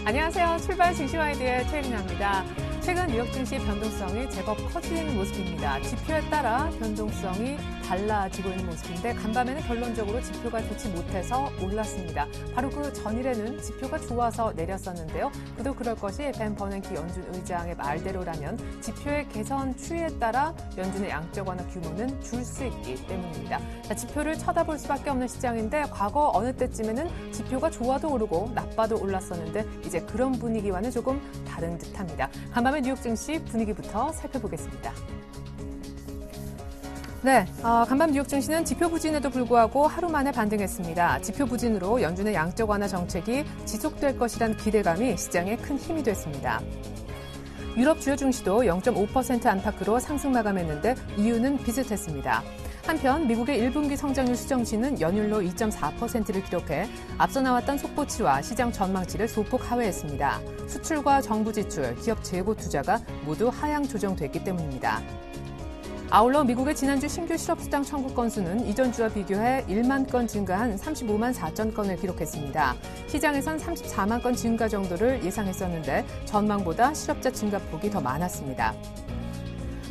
안녕하세요. 출발 증시와이드의 최은아입니다. 최근 뉴욕 증시 변동성이 제법 커지는 모습입니다. 지표에 따라 변동성이 달라지고 있는 모습인데 간밤에는 결론적으로 지표가 좋지 못해서 올랐습니다. 바로 그 전일에는 지표가 좋아서 내렸었는데요. 그도 그럴 것이 벤 버냉키 연준 의장의 말대로라면 지표의 개선 추이에 따라 연준의 양적 완화 규모는 줄 수 있기 때문입니다. 지표를 쳐다볼 수밖에 없는 시장인데 과거 어느 때쯤에는 지표가 좋아도 오르고 나빠도 올랐었는데 이제 그런 분위기와는 조금 다른 듯합니다. 간밤에 뉴욕 증시 분위기부터 살펴보겠습니다. 네, 간밤 뉴욕 증시는 지표 부진에도 불구하고 하루 만에 반등했습니다. 지표 부진으로 연준의 양적 완화 정책이 지속될 것이란 기대감이 시장에 큰 힘이 됐습니다. 유럽 주요 증시도 0.5% 안팎으로 상승 마감했는데 이유는 비슷했습니다. 한편 미국의 1분기 성장률 수정치는 연율로 2.4%를 기록해 앞서 나왔던 속보치와 시장 전망치를 소폭 하회했습니다. 수출과 정부 지출, 기업 재고 투자가 모두 하향 조정됐기 때문입니다. 아울러 미국의 지난주 신규 실업수당 청구 건수는 이전 주와 비교해 1만 건 증가한 35만 4천 건을 기록했습니다. 시장에선 34만 건 증가 정도를 예상했었는데 전망보다 실업자 증가폭이 더 많았습니다.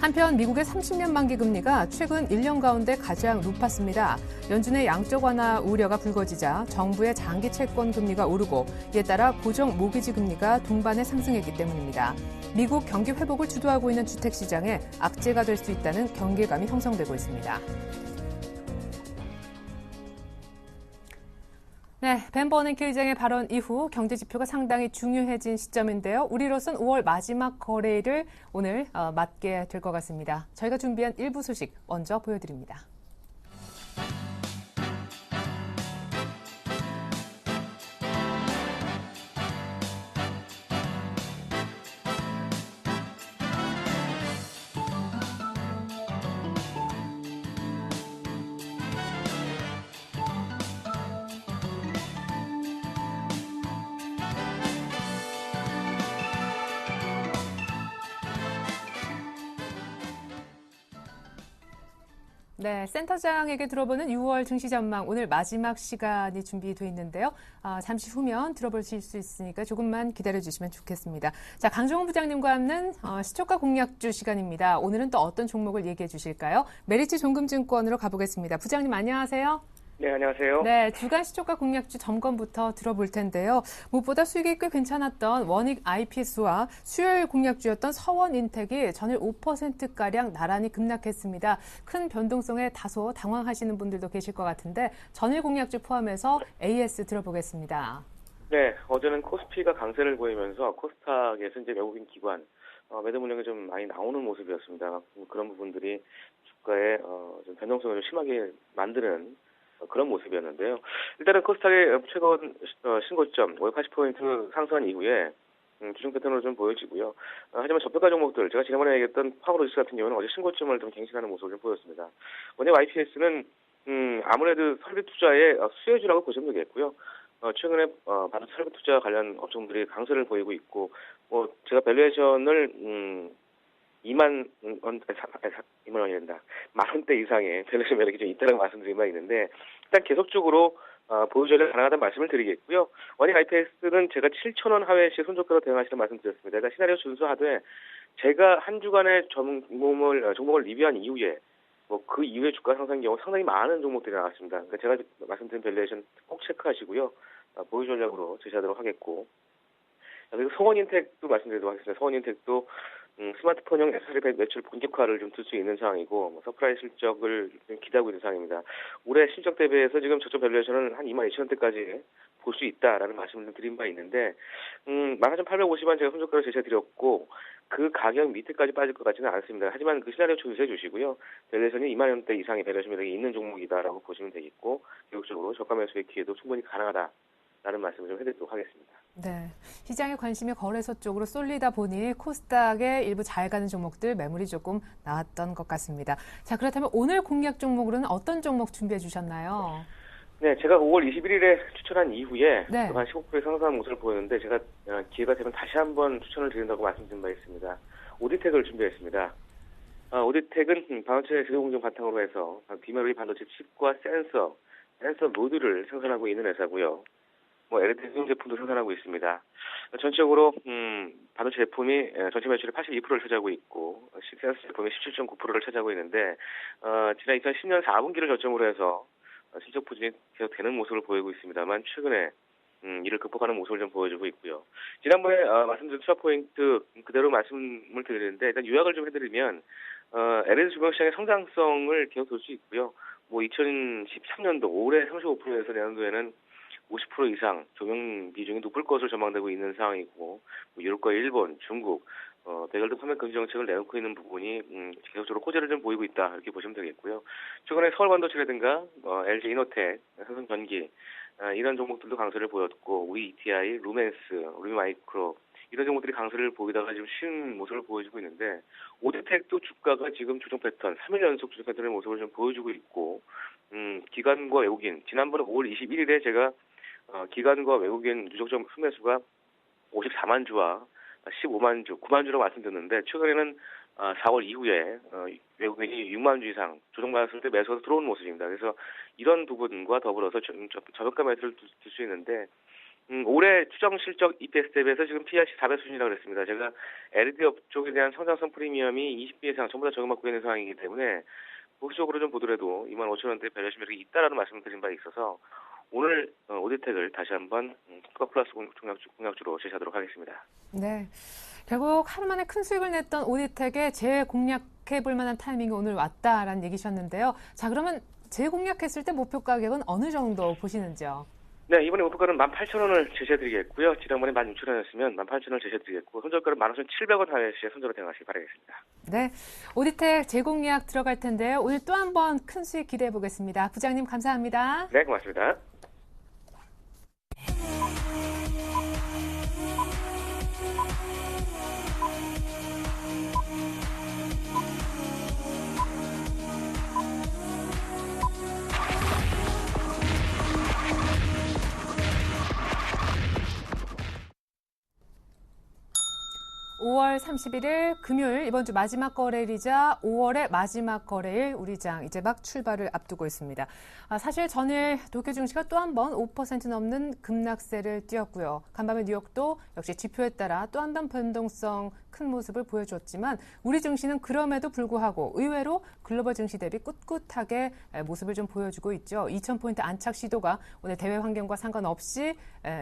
한편 미국의 30년 만기 금리가 최근 1년 가운데 가장 높았습니다. 연준의 양적 완화 우려가 불거지자 정부의 장기 채권 금리가 오르고 이에 따라 고정 모기지 금리가 동반에 상승했기 때문입니다. 미국 경기 회복을 주도하고 있는 주택 시장에 악재가 될 수 있다는 경계감이 형성되고 있습니다. 네, 벤 버냉키 의장의 발언 이후 경제 지표가 상당히 중요해진 시점인데요. 우리로선 5월 마지막 거래일을 오늘 맞게 될 것 같습니다. 저희가 준비한 일부 소식 먼저 보여드립니다. 네, 센터장에게 들어보는 6월 증시 전망 오늘 마지막 시간이 준비되어 있는데요. 잠시 후면 들어보실 수 있으니까 조금만 기다려주시면 좋겠습니다. 자, 강종훈 부장님과 함께 시초가 공략주 시간입니다. 오늘은 또 어떤 종목을 얘기해 주실까요? 메리츠 종금증권으로 가보겠습니다. 부장님 안녕하세요. 네, 안녕하세요. 네, 주간 시초가 공략주 점검부터 들어볼 텐데요. 무엇보다 수익이 꽤 괜찮았던 원익 IPS와 수요일 공략주였던 서원인텍이 전일 5%가량 나란히 급락했습니다. 큰 변동성에 다소 당황하시는 분들도 계실 것 같은데 전일 공략주 포함해서 AS 들어보겠습니다. 네, 어제는 코스피가 강세를 보이면서 코스닥에서 이제 외국인 기관 매도 물량이 좀 많이 나오는 모습이었습니다. 그런 부분들이 주가의 좀 변동성을 좀 심하게 만드는 그런 모습이었는데요. 일단은 코스닥의 최근 신고점 580포인트 상승한 이후에 주중 패턴으로 좀 보여지고요. 하지만 저평가 종목들, 제가 지난번에 얘기했던 파워로지스 같은 경우는 어제 신고점을 좀 갱신하는 모습을 좀 보였습니다. 원액 IPS는 아무래도 설비 투자의 수혜주라고 보시면 되겠고요. 최근에 많은 설비 투자 관련 업종들이 강세를 보이고 있고, 제가 밸류에이션을 2만 원이 된다. 10,000원대 이상의 밸류에이션 매력이 좀 있다는 말씀드린 바 있는데, 일단 계속적으로 보유전략 가능하다는 말씀을 드리겠고요. 원익 IPS는 제가 7,000원 하회 시 손절가로 대응하시는 말씀드렸습니다. 일단 시나리오 준수하되 제가 한 주간의 종목을 리뷰한 이후에 그 이후에 주가 상승 경우 상당히 많은 종목들이 나왔습니다. 그러니까 제가 말씀드린 밸류에이션 꼭 체크하시고요. 보유 전략으로 제시하도록 하겠고, 그리고 성원인텍도 말씀드리도록 하겠습니다. 성원인텍도 스마트폰용 SRP 매출 본격화를 좀 둘 수 있는 상황이고, 서프라이즈 실적을 좀 기대하고 있는 상황입니다. 올해 실적 대비해서 지금 저점 밸류에이션은 한 22,000원대까지 볼 수 있다라는 말씀을 드린 바 있는데, 11,850원 제가 손절가로 제시해드렸고, 그 가격 밑에까지 빠질 것 같지는 않습니다. 하지만 그 시나리오 준수해 주시고요. 밸류에이션이 2만 원대 이상의 밸류에이션 매력이 있는 종목이다라고 보시면 되겠고, 계속적으로 저가 매수의 기회도 충분히 가능하다라는 말씀을 좀 해드리도록 하겠습니다. 네, 시장의 관심이 거래소 쪽으로 쏠리다 보니 코스닥의 일부 잘 가는 종목들 매물이 조금 나왔던 것 같습니다. 자, 그렇다면 오늘 공략 종목으로는 어떤 종목 준비해 주셨나요? 네, 제가 5월 21일에 추천한 이후에 네. 한 15% 상승하는 모습을 보였는데, 제가 기회가 되면 다시 한번 추천을 드린다고 말씀드린 바 있습니다. 오디텍을 준비했습니다. 오디텍은 반도체 제조 공정 바탕으로 해서 비메모리 반도체 칩과 센서 모듈을 생산하고 있는 회사고요. LED 소형 제품도 생산하고 있습니다. 전체적으로 반도체 제품이 전체 매출의 82%를 차지하고 있고 센서 제품이 17.9%를 차지하고 있는데 지난 2010년 4분기를 저점으로 해서 실적 부진이 계속 되는 모습을 보이고 있습니다만 최근에 이를 극복하는 모습을 좀 보여주고 있고요. 지난번에 말씀드린 투자 포인트 그대로 말씀을 드리는데 일단 요약을 좀 해드리면 LED 조명 시장의 성장성을 계속 볼 수 있고요. 2013년도 올해 35%에서 내년도에는 50% 이상 조명 비중이 높을 것으로 전망되고 있는 상황이고 유럽과 일본, 중국, 백열 등 판매 금지 정책을 내놓고 있는 부분이 계속적으로 호재를 좀 보이고 있다 이렇게 보시면 되겠고요. 최근에 서울반도체라든가 LG 이노텍, 삼성전기 이런 종목들도 강세를 보였고 우리 ETI, 루멘스, 루미마이크로 이런 종목들이 강세를 보이다가 지금 쉬는 모습을 보여주고 있는데 오디텍도 주가가 지금 조정 패턴 3일 연속 조정 패턴의 모습을 좀 보여주고 있고 기관과 외국인 지난번에 5월 21일에 제가 기관과 외국인 누적점 순매수가 54만 주와 15만 주, 9만 주라고 말씀드렸는데 최근에는 4월 이후에 외국인이 6만 주 이상 조정받았을 때 매수가 들어오는 모습입니다. 그래서 이런 부분과 더불어서 저평가 매수를 둘 수 있는데 올해 추정 실적 EPS 대비해서 지금 PRC 4배 수준이라고 그랬습니다. 제가 LED 업종에 대한 성장성 프리미엄이 20배 이상 전부 다 적용받고 있는 상황이기 때문에 보수적으로 좀 보더라도 25,000원대 배려심 매력이 있다라는 말씀을 드린 바 있어서 오늘 오디텍을 다시 한번 특가 플러스 공략주로 제시하도록 하겠습니다. 네. 결국 하루 만에 큰 수익을 냈던 오디텍에 재공략해볼 만한 타이밍이 오늘 왔다라는 얘기셨는데요. 자, 그러면 재공략했을 때 목표 가격은 어느 정도 보시는지요? 네, 이번에 목표가는 18,000원을 제시해드리겠고요. 지난번에 16,000원이었으면 18,000원을 제시해드리겠고 손절가는 15,700원 하회시에 손절을 대응하시기 바라겠습니다. 네, 오디텍 재공략 들어갈 텐데요. 오늘 또 한 번 큰 수익 기대해 보겠습니다. 부장님 감사합니다. 네, 고맙습니다. (5월 31일) 금요일 이번 주 마지막 거래일이자 5월의 마지막 거래일 우리 장 이제 막 출발을 앞두고 있습니다. 사실 전일 도쿄 증시가 또 한 번 5% 넘는 급락세를 띄었고요. 간밤에 뉴욕도 역시 지표에 따라 또 한 번 변동성 큰 모습을 보여줬지만 우리 증시는 그럼에도 불구하고 의외로 글로벌 증시 대비 꿋꿋하게 모습을 좀 보여주고 있죠. 2,000포인트 안착 시도가 오늘 대외 환경과 상관없이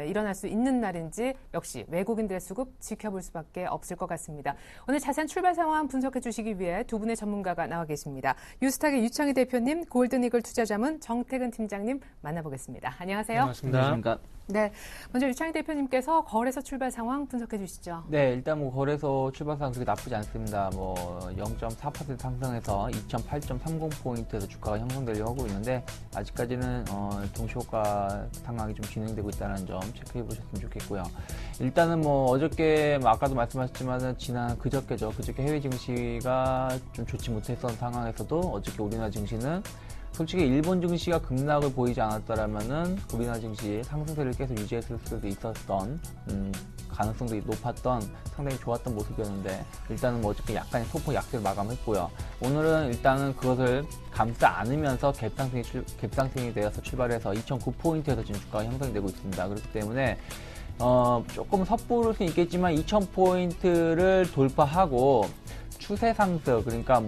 일어날 수 있는 날인지 역시 외국인들의 수급 지켜볼 수밖에 없을 것 같습니다. 오늘 자세한 출발 상황 분석해 주시기 위해 두 분의 전문가가 나와 계십니다. 유스탁의 유창희 대표님, 골든이글 투자자문 정태근 팀장님 만나보겠습니다. 안녕하세요. 안녕하십니까. 네, 먼저 유창희 대표님께서 거래소 출발 상황 분석해 주시죠. 네, 일단 거래소 출발 상황 그렇게 나쁘지 않습니다. 0.4% 상승해서 2008.30포인트에서 주가가 형성되려고 하고 있는데 아직까지는 동시효과 상황이 좀 진행되고 있다는 점 체크해 보셨으면 좋겠고요. 일단은 어저께 아까도 말씀하셨지만은 그저께 해외 증시가 좀 좋지 못했던 상황에서도 어저께 우리나라 증시는 솔직히 일본 증시가 급락을 보이지 않았더라면은 우리나라 증시 상승세를 계속 유지했을 수도 있었던 가능성도 높았던 상당히 좋았던 모습이었는데 일단은 어저께 약간의 소폭 약세를 마감했고요. 오늘은 일단은 그것을 감싸 안으면서 갭상승이 되어서 출발해서 2009포인트에서 지금 주가가 형성이 되고 있습니다. 그렇기 때문에 조금 섣부를 수 있겠지만 2000포인트를 돌파하고 추세 상승 그러니까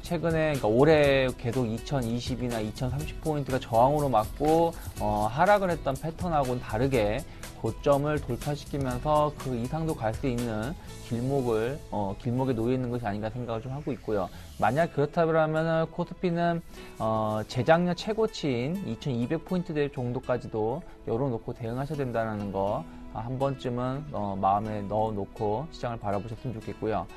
최근에 올해 계속 2020이나 2030포인트가 저항으로 맞고 하락을 했던 패턴하고는 다르게 고점을 돌파시키면서 그 이상도 갈 수 있는 길목에 놓여 있는 것이 아닌가 생각을 좀 하고 있고요. 만약 그렇다면 코스피는 재작년 최고치인 2200포인트 정도까지도 열어놓고 대응하셔야 된다는 거 한 번쯤은 마음에 넣어놓고 시장을 바라보셨으면 좋겠고요.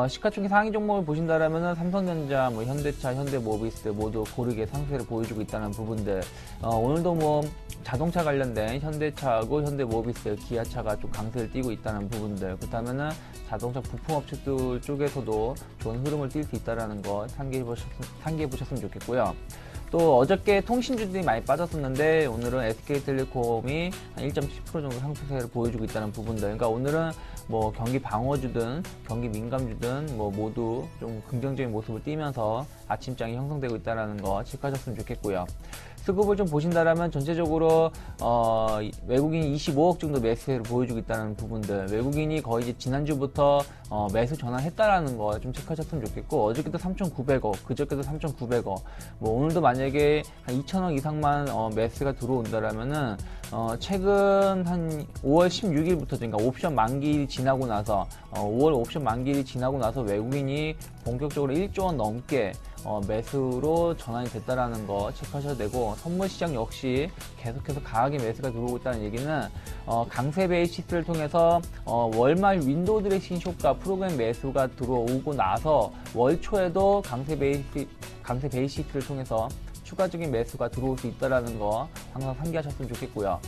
시가총액 상위 종목을 보신다라면 삼성전자, 현대차, 현대모비스 모두 고르게 상승세를 보여주고 있다는 부분들. 오늘도 자동차 관련된 현대차하고 현대모비스, 기아차가 좀 강세를 띠고 있다는 부분들. 그렇다면은 자동차 부품업체들 쪽에서도 좋은 흐름을 띌 수 있다는 거 상기해 보셨으면 좋겠고요. 또 어저께 통신주들이 많이 빠졌었는데 오늘은 SK텔레콤이 한 1.7% 정도 상승세를 보여주고 있다는 부분들. 그러니까 오늘은 경기 방어주든 경기 민감주든 모두 좀 긍정적인 모습을 띠면서 아침장이 형성되고 있다는 거 체크하셨으면 좋겠고요. 수급을 좀 보신다라면 전체적으로 외국인이 25억 정도 매수세를 보여주고 있다는 부분들, 외국인이 거의 이제 지난주부터 매수 전환했다라는 거 좀 체크하셨으면 좋겠고, 어저께도 3,900억, 그저께도 3,900억, 뭐 오늘도 만약에 한 2,000억 이상만 매수가 들어온다라면은 최근 한 5월 16일부터, 그러니까 옵션 만기일이 지나고 나서 5월 옵션 만기일이 지나고 나서 외국인이 본격적으로 1조 원 넘게 매수로 전환이 됐다라는 거 체크하셔야 되고, 선물 시장 역시 계속해서 강하게 매수가 들어오고 있다는 얘기는 강세 베이시스를 통해서 월말 윈도우 드레싱 쇼가 프로그램 매수가 들어오고 나서 월 초에도 강세 베이시스를 통해서 추가적인 매수가 들어올 수 있다는 거 항상 상기하셨으면 좋겠고요.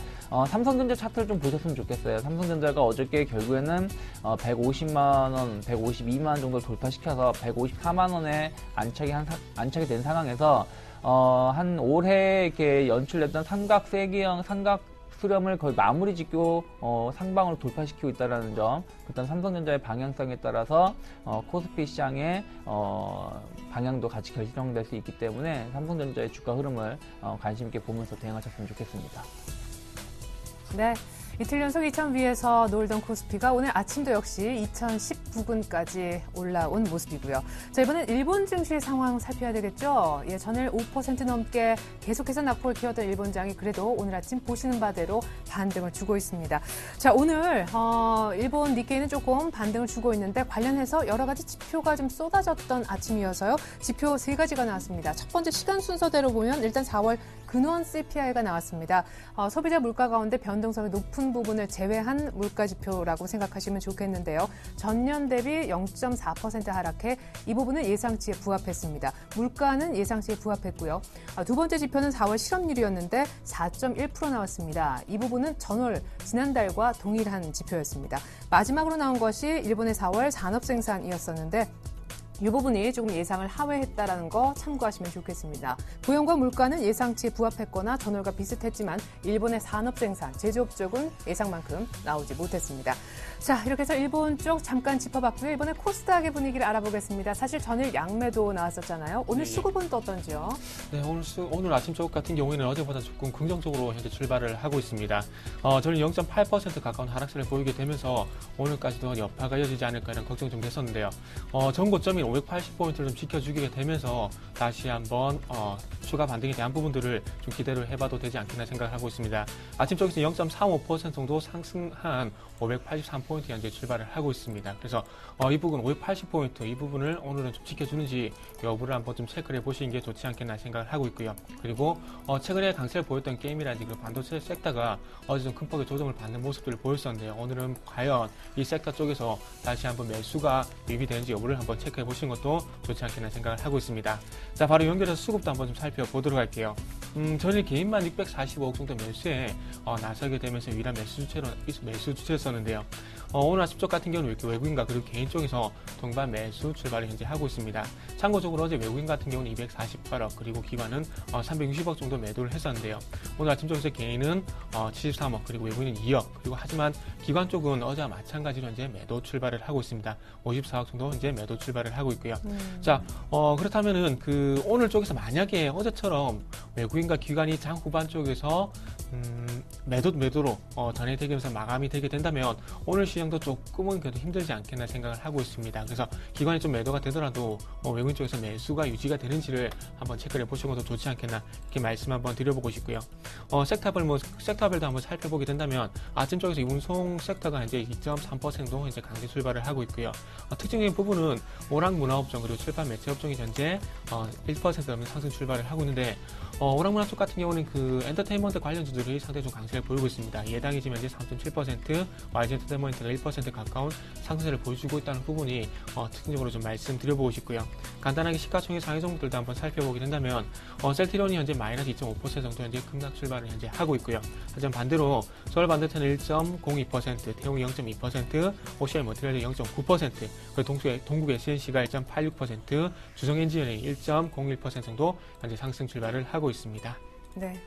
삼성전자 차트를 좀 보셨으면 좋겠어요. 삼성전자가 어저께 결국에는 150만원, 152만원 정도를 돌파시켜서 154만원에 안착이 된 상황에서 한 올해 이렇게 연출됐던 삼각 세기형 삼각 수렴을 거의 마무리 짓고 상방으로 돌파시키고 있다는 점, 일단 삼성전자의 방향성에 따라서 코스피 시장의 방향도 같이 결정될 수 있기 때문에 삼성전자의 주가 흐름을 관심 있게 보면서 대응하셨으면 좋겠습니다. 네. 이틀 연속 2,000 위에서 놀던 코스피가 오늘 아침도 역시 2,019분까지 올라온 모습이고요. 자, 이번엔 일본 증시 상황 살펴야 되겠죠? 예, 전일 5% 넘게 계속해서 낙폭을 키웠던 일본장이 그래도 오늘 아침 보시는 바대로 반등을 주고 있습니다. 자, 오늘 일본 니케이는 조금 반등을 주고 있는데 관련해서 여러 가지 지표가 좀 쏟아졌던 아침이어서요. 지표 3가지가 나왔습니다. 첫 번째 시간 순서대로 보면 일단 4월 근원 CPI가 나왔습니다. 소비자 물가 가운데 변동성이 높은 부분을 제외한 물가 지표라고 생각하시면 좋겠는데요. 전년 대비 0.4% 하락해 이 부분은 예상치에 부합했습니다. 물가는 예상치에 부합했고요. 두 번째 지표는 4월 실업률이었는데 4.1% 나왔습니다. 이 부분은 전월 지난달과 동일한 지표였습니다. 마지막으로 나온 것이 일본의 4월 산업생산이었었는데 이 부분이 조금 예상을 하회했다는 거 참고하시면 좋겠습니다. 고용과 물가는 예상치에 부합했거나 전월과 비슷했지만 일본의 산업생산, 제조업 쪽은 예상만큼 나오지 못했습니다. 자, 이렇게 해서 일본 쪽 잠깐 짚어봤고요. 이번에 코스닥의 분위기를 알아보겠습니다. 사실 전일 양매도 나왔었잖아요. 오늘 수급은 또 어떤지요? 네, 오늘 아침 쪽 같은 경우에는 어제보다 조금 긍정적으로 현재 출발을 하고 있습니다. 저는 0.8% 가까운 하락세를 보이게 되면서 오늘까지도 여파가 이어지지 않을까 이런 걱정 좀 됐었는데요. 전 고점인 580포인트를 좀 지켜주게 되면서 다시 한번 추가 반등에 대한 부분들을 좀 기대를 해봐도 되지 않겠나 생각을 하고 있습니다. 아침 쪽에서 0.35% 정도 상승한 583포인트 현재 출발을 하고 있습니다. 그래서 이 부분 580포인트 이 부분을 오늘은 좀 지켜주는지 여부를 한번 좀 체크를 해보시는 게 좋지 않겠나 생각을 하고 있고요. 그리고 최근에 강세를 보였던 게임이라든지 그 반도체 섹터가 어제 좀 큰 폭의 조정을 받는 모습들을 보였었는데요. 오늘은 과연 이 섹터 쪽에서 다시 한번 매수가 유입이 되는지 여부를 한번 체크해 보시는 것도 좋지 않겠나 생각을 하고 있습니다. 자, 바로 연결해서 수급도 한번 좀 살펴보도록 할게요. 전일 개인만 645억 정도 매수에 나서게 되면서 유일한 매수 주체였었는데요. 오늘 아침 쪽 같은 경우는 이렇게 외국인과 그리고 개인 쪽에서 동반 매수 출발을 현재 하고 있습니다. 참고적으로 어제 외국인 같은 경우는 248억 그리고 기관은 360억 정도 매도를 했었는데요. 오늘 아침 쪽에서 개인은 73억 그리고 외국인은 2억 그리고 하지만 기관 쪽은 어제와 마찬가지로 현재 매도 출발을 하고 있습니다. 54억 정도 현재 매도 출발을 하고 있고요. 자, 그렇다면은 오늘 쪽에서 만약에 어제처럼 외국인과 기관이 장 후반 쪽에서 매도로 전해되면서 마감이 되게 된다면 오늘 시장도 조금은 그래도 힘들지 않겠나 생각을 하고 있습니다. 그래서 기관이 좀 매도가 되더라도 외국인 쪽에서 매수가 유지가 되는지를 한번 체크를 해보시는 것도 좋지 않겠나 이렇게 말씀 한번 드려보고 싶고요. 섹터별도 한번 살펴보게 된다면 아침 쪽에서 운송 섹터가 현재 2.3% 이제 강세 출발을 하고 있고요. 특징적인 부분은 오락문화업종 그리고 출판 매체업종이 현재 1% 넘는 상승 출발을 하고 있는데 오락문화 쪽 같은 경우는 엔터테인먼트 관련주들이 상당히 좀 강세를 보이고 있습니다. 예당이 지금 현재 3.7%, YG 엔터테인먼트가 1% 가까운 상승세를 보여주고 있다는 부분이 특징적으로 좀 말씀드려보고 싶고요. 간단하게 시가총액 상위 종목들도 한번 살펴보게 된다면 셀트리온이 현재 마이너스 2.5% 정도 현재 급락 출발을 현재 하고 있고요. 하지만 반대로 서울 반도체는 1.02%, 태용이 0.2%, OCI 머티리얼이 0.9%, 그리고 동국 SNC가 1.86%, 주성 엔지니어링이 1.01% 정도 현재 상승 출발을 하고 있습니다. 네.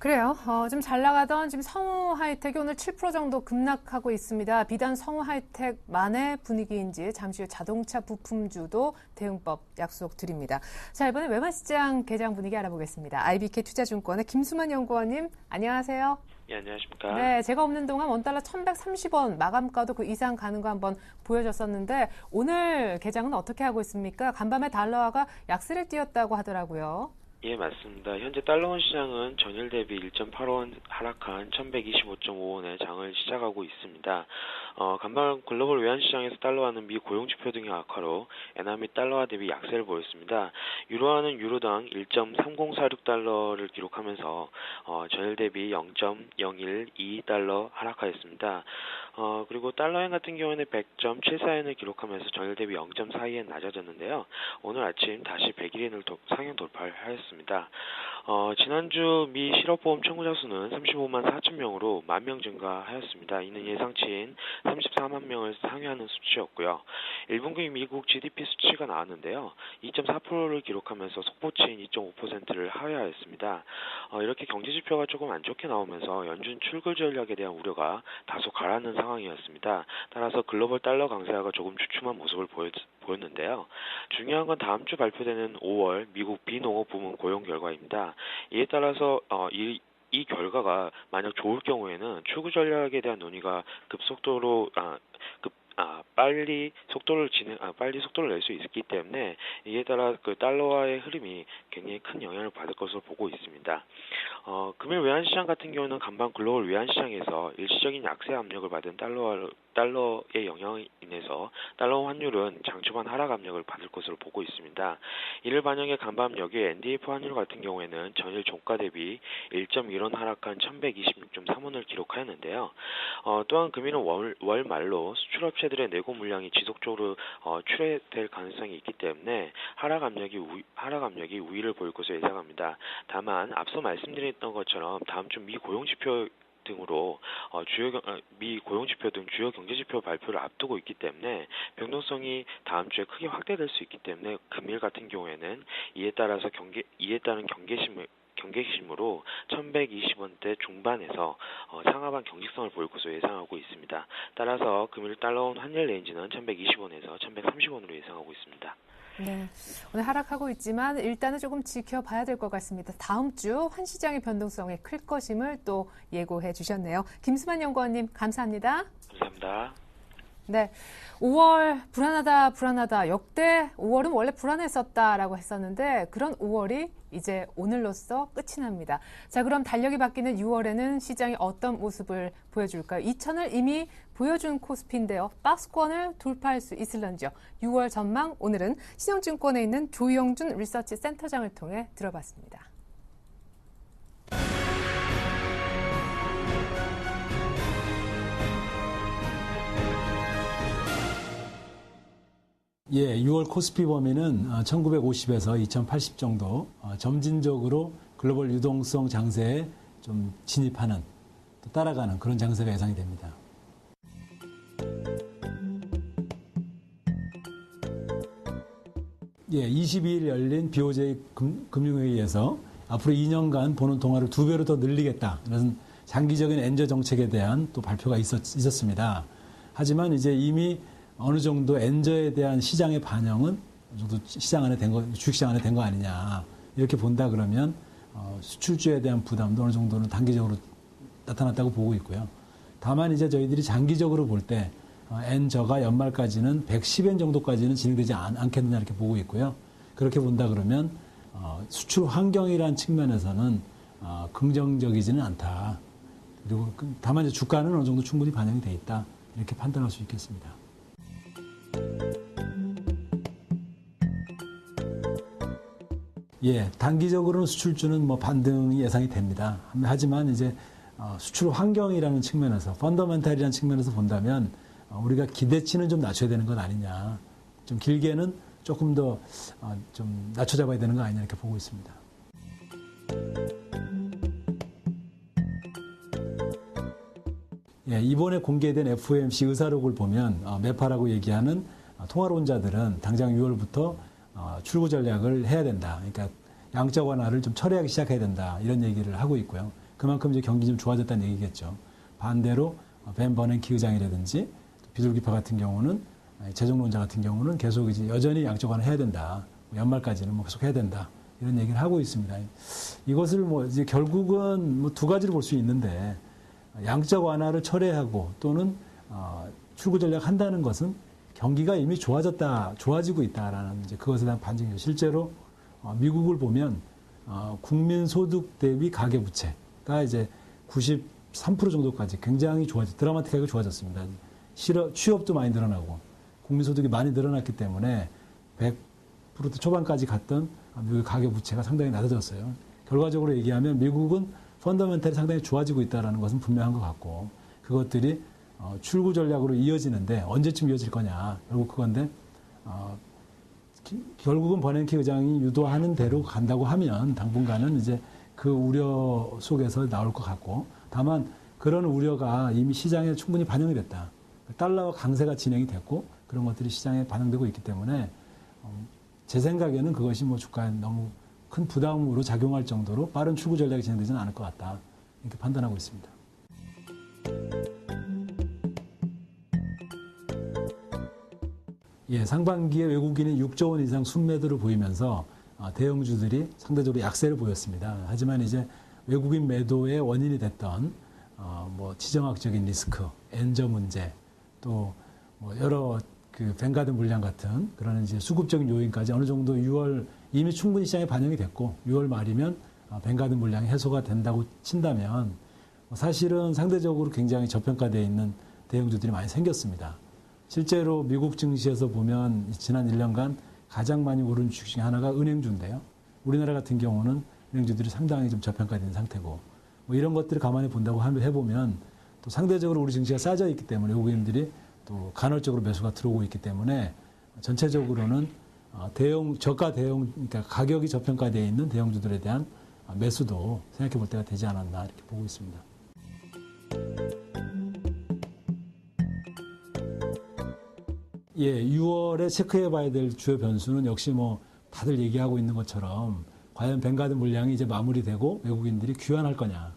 그래요. 좀 잘 나가던 지금 성우 하이텍이 오늘 7% 정도 급락하고 있습니다. 비단 성우 하이텍만의 분위기인지 잠시 후 자동차 부품주도 대응법 약속 드립니다. 자, 이번에 외환시장 개장 분위기 알아보겠습니다. IBK 투자증권의 김수만 연구원님, 안녕하세요. 예, 안녕하십니까. 네, 제가 없는 동안 원달러 1,130원 마감가도 그 이상 가는 거 한번 보여줬었는데 오늘 개장은 어떻게 하고 있습니까? 간밤에 달러화가 약세를 띄었다고 하더라고요. 예, 맞습니다. 현재 달러원 시장은 전일 대비 1.8원 하락한 1,125.5원에 장을 시작하고 있습니다. 간밤 글로벌 외환시장에서 달러화는 미 고용지표 등의 악화로 엔화 및 달러화 대비 약세를 보였습니다. 유로화는 유로당 1.3046달러를 기록하면서 전일 대비 0.012달러 하락하였습니다. 그리고 달러엔 같은 경우에는 100.74엔을 기록하면서 전일 대비 0.42엔 낮아졌는데요. 오늘 아침 다시 101엔을 상향 돌파하였습니다. 지난주 미 실업보험 청구자 수는 35만 4천 명으로 10,000명 증가하였습니다. 이는 예상치인 34만 명을 상회하는 수치였고요. 1분기 미국 GDP 수치가 나왔는데요. 2.4%를 기록하면서 속보치인 2.5%를 하회하였습니다. 이렇게 경제지표가 조금 안 좋게 나오면서 연준 출구 전략에 대한 우려가 다소 가라앉는 상황이었습니다. 따라서 글로벌 달러 강세화가 조금 주춤한 모습을 보였는데요. 중요한 건 다음 주 발표되는 5월 미국 비농업 부문 고용 결과입니다. 이에 따라서 이 결과가 만약 좋을 경우에는 출구 전략에 대한 논의가 빨리 속도를 낼 수 있기 때문에 이에 따라 그 달러화의 흐름이 굉장히 큰 영향을 받을 것으로 보고 있습니다. 금일 외환시장 같은 경우는 간밤 글로벌 외환시장에서 일시적인 약세 압력을 받은 달러의 영향에 인해서 달러 환율은 장초반 하락 압력을 받을 것으로 보고 있습니다. 이를 반영해 간밤 여기에 NDF 환율 같은 경우에는 전일 종가 대비 1.1원 하락한 1,126.3원을 기록하였는데요. 또한 금일은 월 말로 수출업체들의 내고 물량이 지속적으로 출회될 가능성이 있기 때문에 하락 압력이 우위를 보일 것으로 예상합니다. 다만 앞서 말씀드렸던 것처럼 다음 주 미 고용지표 등으로 미 고용지표 등 주요 경제지표 발표를 앞두고 있기 때문에 변동성이 다음 주에 크게 확대될 수 있기 때문에 금일 같은 경우에는 이에 따른 경계심으로 1,120원대 중반에서 상하반 경직성을 보일 것으로 예상하고 있습니다. 따라서 금일 달러원 환율 레인지는 1,120원에서 1,130원으로 예상하고 있습니다. 네, 오늘 하락하고 있지만 일단은 조금 지켜봐야 될 것 같습니다. 다음 주 환시장의 변동성이 클 것임을 또 예고해 주셨네요. 김수만 연구원님 감사합니다. 감사합니다. 네, 5월 불안하다. 역대 5월은 원래 불안했었다라고 했었는데 그런 5월이 이제 오늘로써 끝이 납니다. 자, 그럼 달력이 바뀌는 6월에는 시장이 어떤 모습을 보여줄까요? 2,000을 이미 보여준 코스피인데요. 박스권을 돌파할 수 있을런지요. 6월 전망 오늘은 신영증권에 있는 조영준 리서치 센터장을 통해 들어봤습니다. 예, 6월 코스피 범위는 1950에서 2080 정도 점진적으로 글로벌 유동성 장세에 좀 진입하는, 또 따라가는 그런 장세가 예상이 됩니다. 예, 22일 열린 BOJ 금융회의에서 앞으로 2년간 보는 동화를 2배로 더 늘리겠다. 이런 장기적인 엔저 정책에 대한 또 발표가 있었습니다. 하지만 이제 이미 어느 정도 엔저에 대한 시장의 반영은 어느 정도 시장 안에 주식시장 안에 된 거 아니냐. 이렇게 본다 그러면 수출주에 대한 부담도 어느 정도는 단기적으로 나타났다고 보고 있고요. 다만 이제 저희들이 장기적으로 볼 때 엔저가 연말까지는 110엔 정도까지는 진행되지 않겠느냐 이렇게 보고 있고요. 그렇게 본다 그러면 수출 환경이라는 측면에서는 긍정적이지는 않다. 그리고 다만 이제 주가는 어느 정도 충분히 반영이 돼 있다. 이렇게 판단할 수 있겠습니다. 예, 단기적으로는 수출주는 반등이 예상이 됩니다. 하지만 이제 수출 환경이라는 측면에서, 펀더멘탈이라는 측면에서 본다면 우리가 기대치는 좀 낮춰야 되는 것 아니냐. 좀 길게는 조금 더 좀 낮춰잡아야 되는 거 아니냐 이렇게 보고 있습니다. 예, 이번에 공개된 FOMC 의사록을 보면 매파라고 얘기하는 통화론자들은 당장 6월부터 출구 전략을 해야 된다. 그러니까 양적 완화를 좀 철회하기 시작해야 된다. 이런 얘기를 하고 있고요. 그만큼 이제 경기 좀 좋아졌다는 얘기겠죠. 반대로 벤 버냉키 의장이라든지 비둘기파 같은 경우는 재정론자 같은 경우는 계속 이제 여전히 양적 완화해야 된다. 연말까지는 뭐 계속 해야 된다. 이런 얘기를 하고 있습니다. 이것을 뭐 이제 결국은 뭐 두 가지로 볼 수 있는데 양적 완화를 철회하고 또는 출구 전략 한다는 것은 경기가 이미 좋아지고 있다라는 이제 그것에 대한 반증이죠. 실제로 미국을 보면 국민 소득 대비 가계 부채가 이제 93% 정도까지 굉장히 드라마틱하게 좋아졌습니다. 취업도 많이 늘어나고 국민 소득이 많이 늘어났기 때문에 100% 초반까지 갔던 미국의 가계 부채가 상당히 낮아졌어요. 결과적으로 얘기하면 미국은 펀더멘탈이 상당히 좋아지고 있다는 것은 분명한 것 같고 그것들이 출구 전략으로 이어지는데 언제쯤 이어질 거냐. 결국 그건데 결국은 버냉키 의장이 유도하는 대로 간다고 하면 당분간은 이제 그 우려 속에서 나올 것 같고 다만 그런 우려가 이미 시장에 충분히 반영이 됐다. 달러와 강세가 진행이 됐고 그런 것들이 시장에 반영되고 있기 때문에 제 생각에는 그것이 뭐 주가에 너무 큰 부담으로 작용할 정도로 빠른 출구 전략이 진행되지는 않을 것 같다. 이렇게 판단하고 있습니다. 예, 상반기에 외국인이 6조 원 이상 순매도를 보이면서 대형주들이 상대적으로 약세를 보였습니다. 하지만 이제 외국인 매도의 원인이 됐던 뭐 지정학적인 리스크, 엔저 문제, 또 뭐 여러 그 뱅가드 물량 같은 그런 이제 수급적인 요인까지 어느 정도 6월 이미 충분히 시장에 반영이 됐고 6월 말이면 뱅가드 물량이 해소가 된다고 친다면 사실은 상대적으로 굉장히 저평가되어 있는 대형주들이 많이 생겼습니다. 실제로 미국 증시에서 보면 지난 1년간 가장 많이 오른 주식 중에 하나가 은행주인데요. 우리나라 같은 경우는 은행주들이 상당히 좀 저평가된 상태고 뭐 이런 것들을 감안해 본다고 해보면 또 상대적으로 우리 증시가 싸져 있기 때문에 외국인들이 또 간헐적으로 매수가 들어오고 있기 때문에 전체적으로는 그러니까 가격이 저평가되어 있는 대형주들에 대한 매수도 생각해 볼 때가 되지 않았나 이렇게 보고 있습니다. 예, 6월에 체크해 봐야 될 주요 변수는 역시 뭐 다들 얘기하고 있는 것처럼 과연 뱅가드 물량이 이제 마무리되고 외국인들이 귀환할 거냐.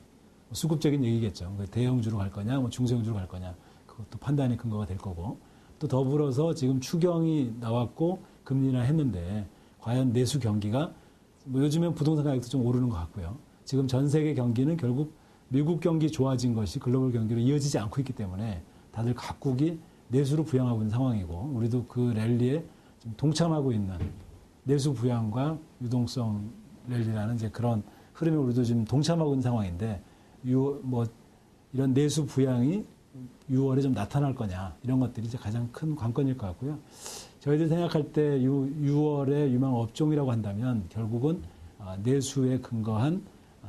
수급적인 얘기겠죠. 대형주로 갈 거냐, 뭐 중소형주로 갈 거냐. 그것도 판단의 근거가 될 거고. 또 더불어서 지금 추경이 나왔고 금리 인하했는데 과연 내수 경기가 뭐 요즘엔 부동산 가격도 좀 오르는 것 같고요. 지금 전 세계 경기는 결국 미국 경기 좋아진 것이 글로벌 경기로 이어지지 않고 있기 때문에 다들 각국이 내수로 부양하고 있는 상황이고 우리도 그 랠리에 좀 동참하고 있는 내수 부양과 유동성 랠리라는 이제 그런 흐름에 우리도 지금 동참하고 있는 상황인데 이런 내수 부양이 6월에 좀 나타날 거냐 이런 것들이 이제 가장 큰 관건일 것 같고요. 저희들이 생각할 때 6월에 유망 업종이라고 한다면 결국은 내수에 근거한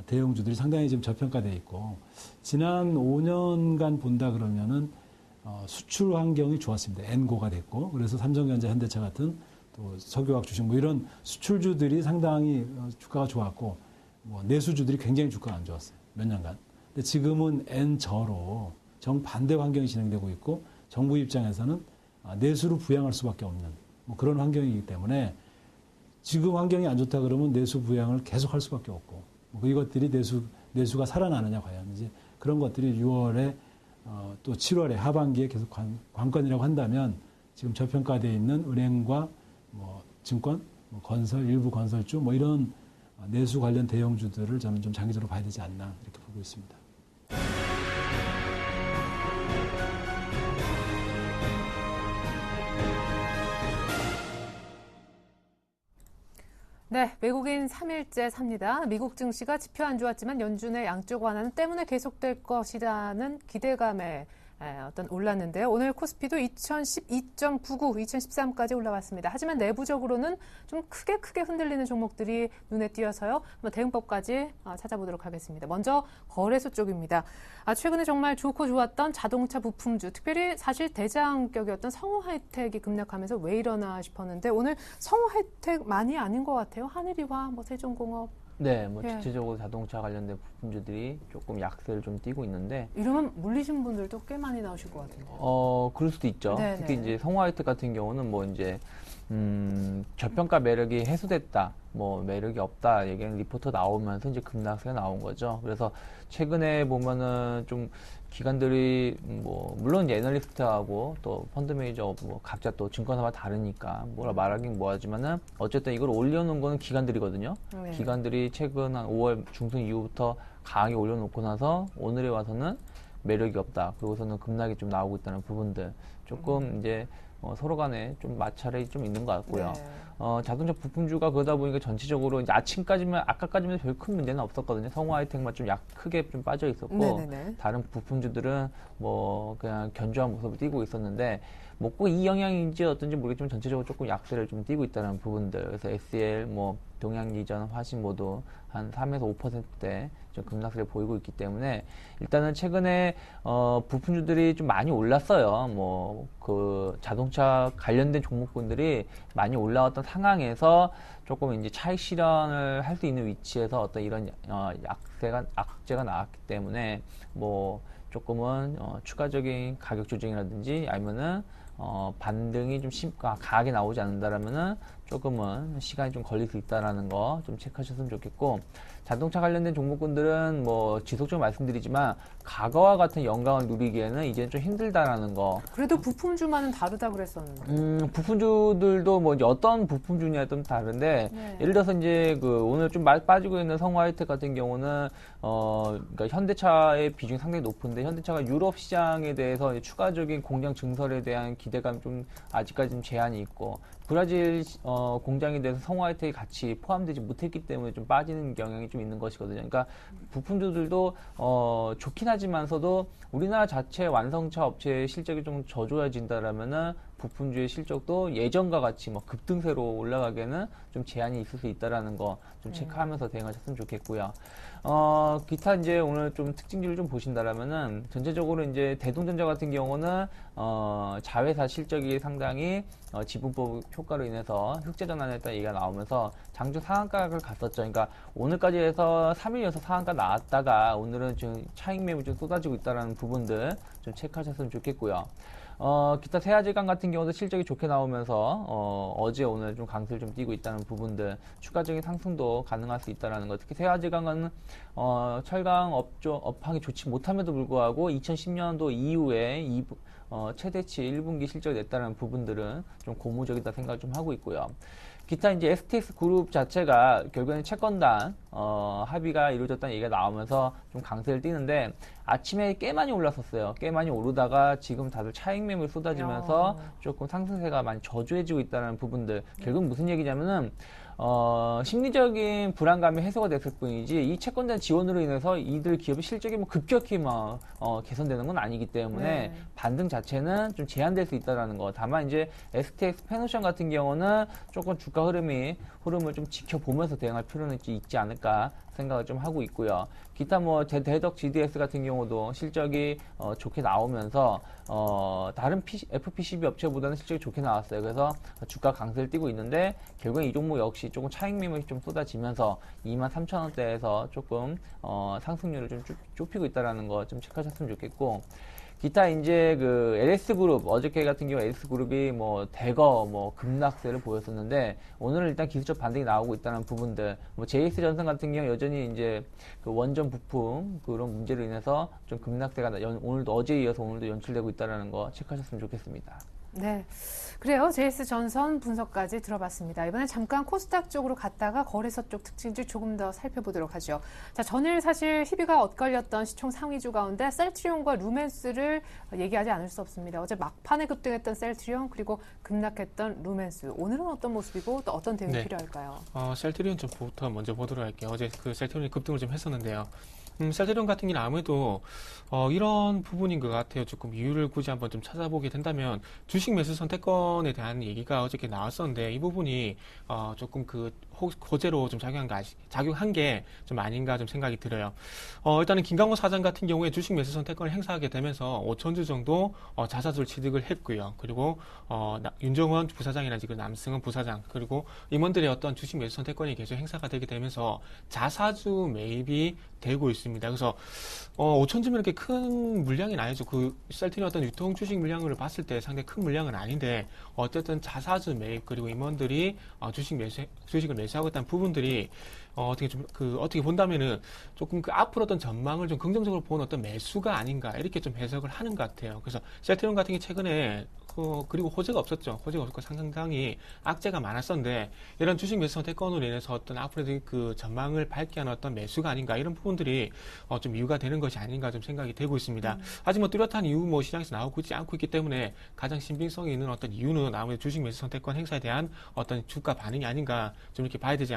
대형주들이 상당히 지금 저평가되어 있고 지난 5년간 본다 그러면은 수출 환경이 좋았습니다. 엔고가 됐고 그래서 삼성전자, 현대차 같은 또 석유화학 주식 뭐 이런 수출주들이 상당히 주가가 좋았고 뭐 내수주들이 굉장히 주가가 안 좋았어요. 몇 년간. 근데 지금은 엔저로 정반대 환경이 진행되고 있고 정부 입장에서는 내수로 부양할 수밖에 없는 뭐 그런 환경이기 때문에 지금 환경이 안 좋다 그러면 내수 부양을 계속할 수밖에 없고 뭐 이것들이 내수가 살아나느냐 과연 이제 그런 것들이 6월에 또 7월에 하반기에 계속 관건이라고 한다면 지금 저평가되어 있는 은행과 뭐 증권, 뭐 건설, 일부 건설주 뭐 이런 내수 관련 대형주들을 저는 좀 장기적으로 봐야 되지 않나 이렇게 보고 있습니다. 네, 외국인 3일째 삽니다. 미국 증시가 지표 안 좋았지만 연준의 양적 완화는 때문에 계속될 것이라는 기대감에 어떤 올랐는데요. 오늘 코스피도 2012.99, 2013까지 올라왔습니다. 하지만 내부적으로는 좀 크게 흔들리는 종목들이 눈에 띄어서요. 한번 대응법까지 찾아보도록 하겠습니다. 먼저 거래소 쪽입니다. 최근에 정말 좋고 좋았던 자동차 부품주, 특별히 사실 대장격이었던 성우하이텍이 급락하면서 왜 이러나 싶었는데 오늘 성우하이텍 많이 아닌 것 같아요. 하늘이와 뭐 세종공업. 네, 뭐 전체적으로 자동차 관련된 부품주들이 조금 약세를 좀 띠고 있는데 이러면 물리신 분들도 꽤 많이 나오실 것 같은데. 그럴 수도 있죠. 네네. 특히 이제 성화이텍 같은 경우는 뭐 이제 저평가 매력이 해소됐다, 뭐 매력이 없다 얘기하는 리포트 나오면서 이제 급락세가 나온 거죠. 그래서 최근에 보면은 좀 기관들이 뭐 물론 이제 애널리스트하고 또 펀드 매니저 뭐 각자 또 증권사가 다르니까 뭐라 말하긴 뭐하지만은 어쨌든 이걸 올려놓은 거는 기관들이거든요. 네. 기관들이 최근 한 5월 중순 이후부터 강하게 올려놓고 나서 오늘에 와서는 매력이 없다. 그러고서는 급락이 좀 나오고 있다는 부분들 조금 이제 서로 간에 좀 마찰이 좀 있는 것 같고요. 네. 자동차 부품주가 그러다 보니까 전체적으로 이제 아까까지만 별 큰 문제는 없었거든요. 성화이텍만 좀 크게 좀 빠져 있었고, 네네네. 다른 부품주들은 뭐 그냥 견조한 모습을 띠고 있었는데, 뭐 꼭 이 영향인지 어떤지 모르겠지만 전체적으로 조금 약세를 좀 띠고 있다는 부분들. 그래서 SL, 뭐 동양리전, 화신 모두 한 3에서 5%대 좀 급락세를 보이고 있기 때문에 일단은 최근에 부품주들이 좀 많이 올랐어요. 뭐 그 자동차 관련된 종목군들이 많이 올라왔던 상황에서 조금 이제 차익 실현을 할 수 있는 위치에서 어떤 이런 악재가 나왔기 때문에 뭐 조금은 추가적인 가격 조정이라든지 아니면은 반등이 좀 강하게 나오지 않는다라면은 조금은 시간이 좀 걸릴 수 있다라는 거 좀 체크하셨으면 좋겠고, 자동차 관련된 종목군들은 뭐 지속적으로 말씀드리지만 과거와 같은 영광을 누리기에는 이제 좀 힘들다라는 거. 그래도 부품주만은 다르다 그랬었는데. 부품주들도 뭐 이제 어떤 부품주냐에 좀 다른데, 네. 예를 들어서 이제 그 오늘 좀 빠지고 있는 성화이텍 같은 경우는 그러니까 현대차의 비중이 상당히 높은데, 현대차가 유럽 시장에 대해서 이제 추가적인 공장 증설에 대한 기대감이 좀 아직까지 좀 제한이 있고, 브라질 공장에 대해서 성화이텍이 같이 포함되지 못했기 때문에 좀 빠지는 경향이 좀 있는 것이거든요. 그러니까 부품주들도 좋긴 하지만서도 우리나라 자체 완성차 업체의 실적이 좀 저조해진다라면은 부품주의 실적도 예전과 같이 뭐 급등세로 올라가기에는 좀 제한이 있을 수 있다라는 거 좀 체크하면서 대응하셨으면 좋겠고요. 기타 이제 오늘 좀 특징들을 좀 보신다라면은 전체적으로 이제 대동전자 같은 경우는 자회사 실적이 상당히 지분법 효과로 인해서 흑자 전환했다는 얘기가 나오면서 장중 상한가를 갔었죠. 그러니까 오늘까지 해서 3일 연속 상한가 나왔다가 오늘은 지금 차익 매물 좀 쏟아지고 있다는 부분들 좀 체크하셨으면 좋겠고요. 기타 세아질감 같은 경우도 실적이 좋게 나오면서 어제 오늘 좀 강세를 좀 띄고 있다는 부분들, 추가적인 상승도 가능할 수 있다는 것. 특히 세아질감은 철강 업황이 좋지 못함에도 불구하고 2010년도 이후에 최대치 1분기 실적이 냈다는 부분들은 좀 고무적이다 생각을 좀 하고 있고요. 기타 이제 STX 그룹 자체가 결국에는 채권단 합의가 이루어졌다는 얘기가 나오면서 좀 강세를 띠는데, 아침에 꽤 많이 올랐었어요. 꽤 많이 오르다가 지금 다들 차익 매물 쏟아지면서 조금 상승세가 많이 저조해지고 있다는 부분들. 결국 무슨 얘기냐면은 심리적인 불안감이 해소가 됐을 뿐이지 이 채권단 지원으로 인해서 이들 기업의 실적이 뭐 급격히 개선되는 건 아니기 때문에 반등 자체는 좀 제한될 수 있다라는 거. 다만 이제 STX 페노션 같은 경우는 조금 주가 흐름을 좀 지켜보면서 대응할 필요는 있지 않을까 생각을 좀 하고 있고요. 기타 뭐 대덕 GDS 같은 경우도 실적이 좋게 나오면서 다른 FPCB 업체보다는 실적이 좋게 나왔어요. 그래서 주가 강세를 띠고 있는데 결국엔 이 종목 역시 조금 차익 매물이 좀 쏟아지면서 23,000원대에서 조금 상승률을 좀 좁히고 있다라는 거 좀 체크하셨으면 좋겠고, 기타 이제 그 LS그룹 어저께 같은 경우 LS그룹이 뭐 대거 뭐 급락세를 보였었는데 오늘은 일단 기술적 반등이 나오고 있다는 부분들, 뭐 JS전선 같은 경우 여전히 이제 그 원전 부품 그런 문제로 인해서 좀 급락세가 오늘도 어제에 이어서 오늘도 연출되고 있다는 거 체크하셨으면 좋겠습니다. 네. 그래요. JS전선 분석까지 들어봤습니다. 이번엔 잠깐 코스닥 쪽으로 갔다가 거래소 쪽 특징들 조금 더 살펴보도록 하죠. 자, 전일 사실 희비가 엇갈렸던 시총 상위주 가운데 셀트리온과 루멘스를 얘기하지 않을 수 없습니다. 어제 막판에 급등했던 셀트리온, 그리고 급락했던 루멘스. 오늘은 어떤 모습이고 또 어떤 대응이 필요할까요? 셀트리온 쪽부터 먼저 보도록 할게요. 어제 그 셀트리온이 급등을 좀 했었는데요. 셀트리온 같은 경우는 아무래도 이런 부분인 것 같아요. 조금 이유를 굳이 한번 좀 찾아보게 된다면 주식 매수 선택권에 대한 얘기가 어저께 나왔었는데 이 부분이 조금 그 호재로 좀 작용한 게 좀 아닌가 좀 생각이 들어요. 일단은 김강호 사장 같은 경우에 주식 매수 선택권을 행사하게 되면서 5천주 정도 자사주를 취득을 했고요. 그리고 윤정원 부사장이나 지금 남승은 부사장 그리고 임원들의 어떤 주식 매수 선택권이 계속 행사가 되게 되면서 자사주 매입이 되고 있습니다. 그래서 5천주면 이렇게 큰 물량이 아니죠. 그 셀트리온 어떤 유통 주식 물량을 봤을 때 상당히 큰 물량은 아닌데 어쨌든 자사주 매입 그리고 임원들이 주식을 매수하고 있다는 부분들이 어떻게 본다면은 조금 그 앞으로 어떤 전망을 좀 긍정적으로 보는 어떤 매수가 아닌가 이렇게 좀 해석을 하는 것 같아요. 그래서 셀트리온 같은 게 최근에 그리고 호재가 없었죠. 호재가 없었고 상당히 악재가 많았었는데 이런 주식 매수 선택권으로 인해서 어떤 앞으로의 그 전망을 밝게 하는 어떤 매수가 아닌가 이런 부분들이 좀 이유가 되는 것이 아닌가 좀 생각이 되고 있습니다. 아직 뭐 뚜렷한 이유 뭐 시장에서 나오고 있지 않고 있기 때문에 가장 신빙성이 있는 어떤 이유는 아무래도 주식 매수 선택권 행사에 대한 어떤 주가 반응이 아닌가 좀 이렇게 봐야 되지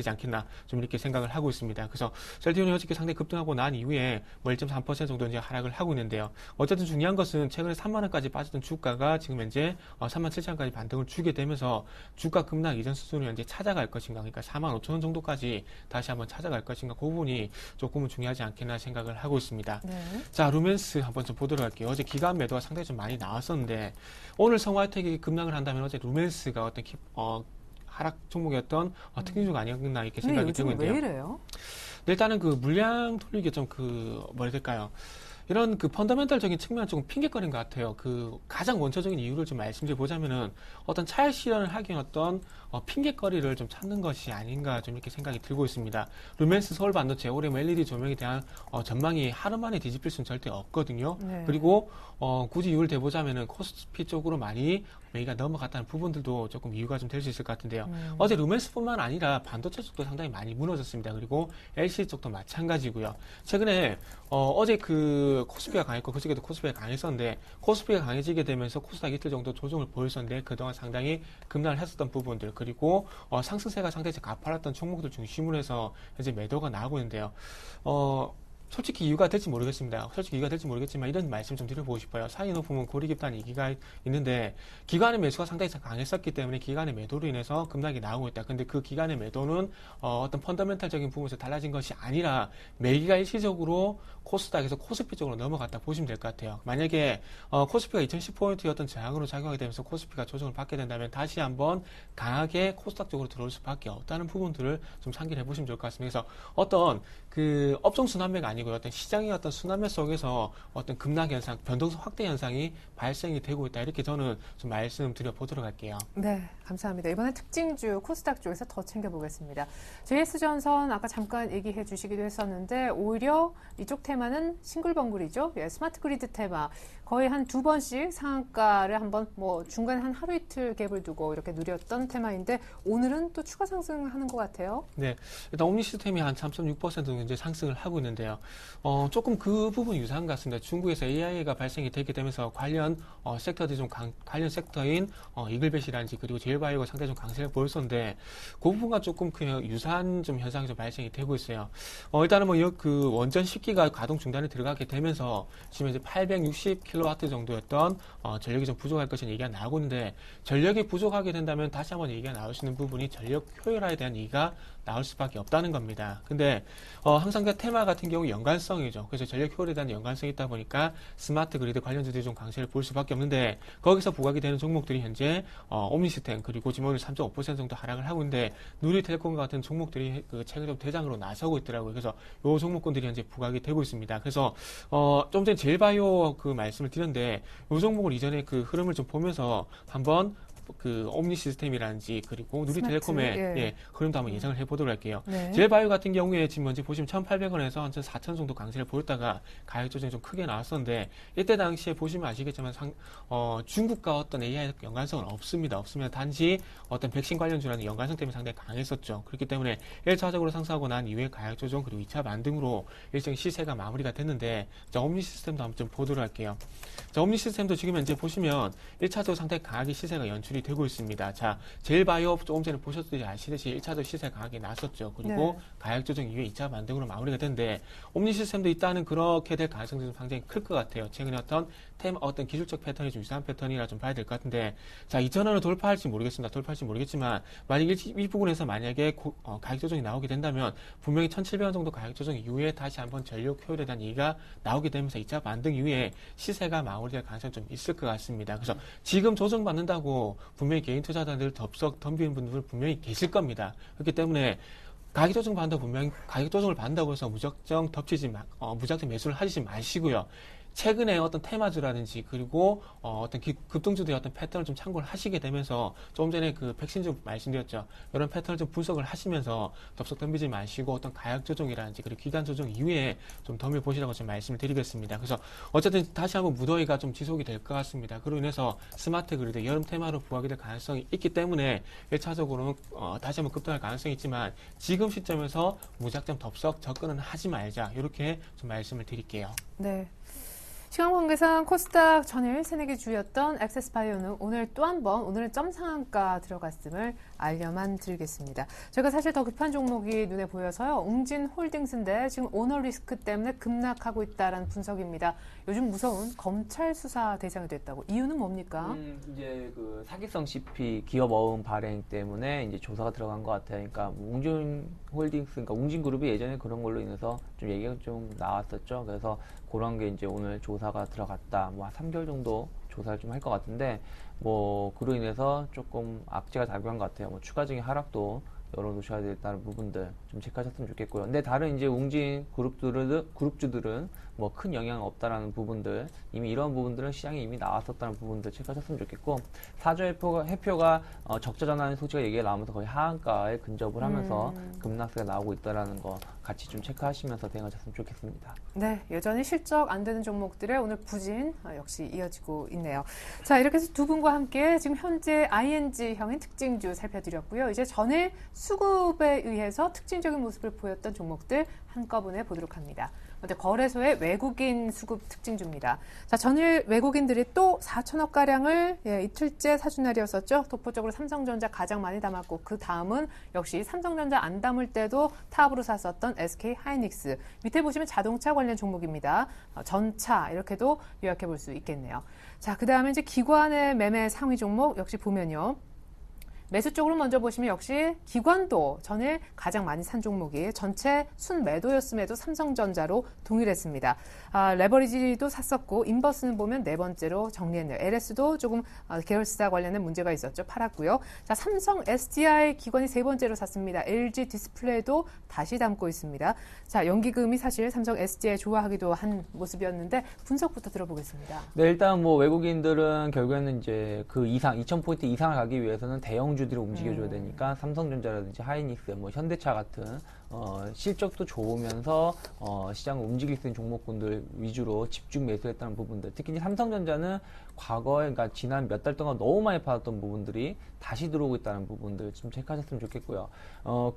않겠나 좀 이렇게 생각을 하고 있습니다. 그래서 셀트리온이 어저께 상당히 급등하고 난 이후에 뭐 1.3% 정도 이제 하락을 하고 있는데요. 어쨌든 중요한 것은 최근에 3만 원까지 빠졌던 주가가 지금 현재 3만 7천 원까지 반등을 주게 되면서 주가 급락 이전 수준을 현재 찾아갈 것인가, 그러니까 4만 5천 원 정도까지 다시 한번 찾아갈 것인가, 그 부분이 조금은 중요하지 않겠나 생각을 하고 있습니다. 네. 자, 루멘스 한번 좀 보도록 할게요. 어제 기관 매도가 상당히 좀 많이 나왔었는데 오늘 성화혜택이 급락을 한다면 어제 루멘스가 어떤 하락 종목이었던 특징주가 아니었나 이렇게 생각이 드는데요. 왜 이래요? 일단은 그 물량 돌리기 좀 뭐라 해야 될까요? 이런 그 펀더멘탈적인 측면은 조금 핑계거리인 것 같아요. 그 가장 원초적인 이유를 좀 말씀드려 보자면은 어떤 차익 실현을 하기엔 어떤 핑계거리를 좀 찾는 것이 아닌가 좀 이렇게 생각이 들고 있습니다. 루멘스 서울 반도체 올해 LED 조명에 대한 전망이 하루 만에 뒤집힐 수는 절대 없거든요. 네. 그리고 굳이 이유를 대보자면은 코스피 쪽으로 많이 매기가 넘어갔다는 부분들도 조금 이유가 좀 될 수 있을 것 같은데요. 어제 루멘스뿐만 아니라 반도체 쪽도 상당히 많이 무너졌습니다. 그리고 LCD 쪽도 마찬가지고요. 최근에 어제 그 코스피가 강했고 그저께도 코스피가 강했었는데 코스피가 강해지게 되면서 코스닥 이틀 정도 조정을 보였었는데 그동안 상당히 급락을 했었던 부분들 그리고 상승세가 상당히 가파랐던 종목들 중심으로 해서 현재 매도가 나오고 있는데요. 솔직히 이유가 될지 모르겠습니다. 솔직히 이유가 될지 모르겠지만 이런 말씀 좀 드려보고 싶어요. 사이 높으면 고리 깊다는 얘기가 있는데 기관의 매수가 상당히 강했었기 때문에 기관의 매도로 인해서 급락이 나오고 있다. 근데 그 기관의 매도는 어떤 펀더멘탈적인 부분에서 달라진 것이 아니라 매기가 일시적으로 코스닥에서 코스피 쪽으로 넘어갔다 보시면 될 것 같아요. 만약에 코스피가 2010포인트였던 저항으로 작용하게 되면서 코스피가 조정을 받게 된다면 다시 한번 강하게 코스닥 쪽으로 들어올 수밖에 없다는 부분들을 좀 상기를 해보시면 좋을 것 같습니다. 그래서 어떤 그 업종 순환매가 아니고요. 어떤 시장의 어떤 순환매 속에서 어떤 급락 현상, 변동성 확대 현상이 발생이 되고 있다. 이렇게 저는 좀 말씀드려 보도록 할게요. 네, 감사합니다. 이번엔 특징주 코스닥 쪽에서 더 챙겨보겠습니다. JS전선 아까 잠깐 얘기해 주시기도 했었는데 오히려 이쪽 테마는 싱글벙글이죠. 예, 스마트 그리드 테마. 거의 한 2번씩 상한가를 한번 뭐 중간에 한 하루 이틀 갭을 두고 이렇게 누렸던 테마인데 오늘은 또 추가 상승하는 것 같아요. 네, 일단 옴니 시스템이 한 3.6% 정도 이제 상승을 하고 있는데요. 조금 그 부분 유사한 것 같습니다. 중국에서 AI가 발생이 되게 되면서 관련 섹터들이 좀 관련 섹터인 이글벳이라든지 그리고 제일바이오가 상당히 좀 강세를 보였었는데 그 부분과 조금 그 유사한 좀 현상이 좀 발생이 되고 있어요. 일단은 뭐 그 원전 10기가 가동 중단에 들어가게 되면서 지금 이제 860kW 정도였던 전력이 좀 부족할 것이라는 얘기가 나오고 있는데 전력이 부족하게 된다면 다시 한번 얘기가 나올 수 있는 부분이 전력 효율화에 대한 얘기가 나올 수밖에 없다는 겁니다. 근데 항상 그 테마 같은 경우 연관성이죠. 그래서 전력 효율에 대한 연관성이 있다 보니까 스마트 그리드 관련주들이 좀 강세를 볼 수밖에 없는데 거기서 부각이 되는 종목들이 현재 옴니시스템 그리고 지금 오늘 3.5% 정도 하락을 하고 있는데 누리텔콤 같은 종목들이 그 최근 좀 대장으로 나서고 있더라고요. 그래서 요 종목군들이 현재 부각이 되고 있습니다. 그래서 좀 전에 제일바이오 그 말씀을 드렸는데 요 종목을 이전에 그 흐름을 좀 보면서 한번 그 옴니 시스템이라든지 그리고 누리텔레콤의 흐름도 한번 예상을 해보도록 할게요. 네. 제일바이오 같은 경우에 지금 먼저 보시면 1,800원에서 한 4,000원 정도 강세를 보였다가 가격 조정이 좀 크게 나왔었는데 이때 당시에 보시면 아시겠지만 중국과 어떤 AI 연관성은 없습니다. 없으면 단지 어떤 백신 관련주라는 연관성 때문에 상당히 강했었죠. 그렇기 때문에 1차적으로 상승하고 난 이후에 가격 조정 그리고 2차 반등으로 일정 시세가 마무리가 됐는데 자, 옴니 시스템도 한번 좀 보도록 할게요. 자, 옴니 시스템도 지금 현재 보시면 1차적으로 상당히 강하게 시세가 연출이 분석이 되고 있습니다. 자, 제일바이오 조금 전에 보셨듯이 아시듯이 1차도 시세 강하게 났었죠. 그리고 가격 조정 이후에 2차 반등으로 마무리가 된데 옴니 시스템도 일단은 그렇게 될 가능성이 좀 상당히 클 것 같아요. 최근에 어떤 기술적 패턴이 좀 이상한 패턴이라 좀 봐야 될 것 같은데, 자, 2,000원을 돌파할지 모르겠지만 만약 이 부분에서 만약에 가격 조정이 나오게 된다면 분명히 1,700원 정도 가격 조정 이후에 다시 한번 전력 효율에 대한 얘기가 나오게 되면서 2차 반등 이후에 시세가 마무리될 가능성이 좀 있을 것 같습니다. 그래서 지금 조정받는다고 분명히 개인 투자자들 덥석 덤비는 분들 분명히 계실 겁니다. 그렇기 때문에 가격 조정 분명히 가격 조정을 받는다고 해서 무작정 무작정 매수를 하시지 마시고요. 최근에 어떤 테마주라든지 그리고 어떤 급등주들의 어떤 패턴을 좀 참고를 하시게 되면서 조금 전에 그 백신주 말씀드렸죠. 이런 패턴을 좀 분석을 하시면서 덥석 덤비지 마시고 어떤 가격 조정이라든지 그리고 기간 조정 이후에 좀 덤벼 보시라고 좀 말씀을 드리겠습니다. 그래서 어쨌든 다시 한번 무더위가 좀 지속이 될 것 같습니다. 그로 인해서 스마트 그리드 여름 테마로 부각이 될 가능성이 있기 때문에 1차적으로는 다시 한번 급등할 가능성이 있지만 지금 시점에서 무작정 덥석 접근은 하지 말자. 이렇게 좀 말씀을 드릴게요. 네. 시간 관계상 코스닥 전일 새내기 주였던 액세스바이오는 오늘 또 한 번 오늘은 점상한가 들어갔음을 알려만 드리겠습니다. 저희가 사실 더 급한 종목이 눈에 보여서요. 웅진홀딩스인데 지금 오너 리스크 때문에 급락하고 있다는 분석입니다. 요즘 무서운 검찰 수사 대상이 됐다고. 이유는 뭡니까? 이제 그 사기성 CP 기업 어음 발행 때문에 이제 조사가 들어간 것 같아요. 그러니까 웅진홀딩스, 그러니까 웅진그룹이 예전에 그런 걸로 인해서 좀 얘기가 좀 나왔었죠. 그래서 그런 게 이제 오늘 조사가 들어갔다. 뭐 한 3개월 정도 조사를 좀 할 것 같은데, 뭐 그로 인해서 조금 악재가 작용한 것 같아요. 뭐 추가적인 하락도 열어두셔야 된다는 부분들 좀 체크하셨으면 좋겠고요. 근데 다른 이제 웅진 그룹주들은 뭐 큰 영향 없다라는 부분들, 이미 이런 부분들은 시장에 이미 나왔었다는 부분들 체크하셨으면 좋겠고, 사저 해표가 적자 전환 소식가 얘기가 나오면서 거의 하한가에 근접을 하면서 급락세가 나오고 있다라는 거 같이 좀 체크하시면서 대응하셨으면 좋겠습니다. 네, 여전히 실적 안 되는 종목들의 오늘 부진 역시 이어지고 있네요. 자, 이렇게 해서 두 분과 함께 지금 현재 ING형인 특징주 살펴드렸고요. 이제 전일 수급에 의해서 특징적인 모습을 보였던 종목들 한꺼번에 보도록 합니다. 먼저 거래소의 외국인 수급 특징주입니다. 자, 전일 외국인들이 또 4천억가량을 이틀째 사준 날이었었죠. 독보적으로 삼성전자 가장 많이 담았고, 그 다음은 역시 삼성전자 안 담을 때도 탑으로 샀었던 SK하이닉스. 밑에 보시면 자동차 관련 종목입니다. 전차 이렇게도 요약해 볼 수 있겠네요. 자, 그 다음에 이제 기관의 매매 상위 종목 역시 보면요. 매수 쪽으로 먼저 보시면 역시 기관도 전일 가장 많이 산 종목이 전체 순매도였음에도 삼성전자로 동일했습니다. 레버리지도 샀었고, 인버스는 보면 네 번째로 정리했네요. LS도 조금 계열사 관련된 문제가 있었죠. 팔았고요. 자, 삼성 SDI 기관이 세 번째로 샀습니다. LG 디스플레이도 다시 담고 있습니다. 자, 연기금이 사실 삼성 SDI 좋아하기도 한 모습이었는데 분석부터 들어보겠습니다. 네, 일단 뭐 외국인들은 결국에는 이제 그 이상 2,000포인트 이상을 가기 위해서는 대형주들이 움직여줘야 되니까 삼성전자라든지 하이닉스, 뭐 현대차 같은 실적도 좋으면서 시장을 움직일 수 있는 종목군들 위주로 집중 매수했다는 부분들, 특히 이제 삼성전자는 과거에, 그러니까 지난 몇 달 동안 너무 많이 받았던 부분들이 다시 들어오고 있다는 부분들 좀 체크하셨으면 좋겠고요.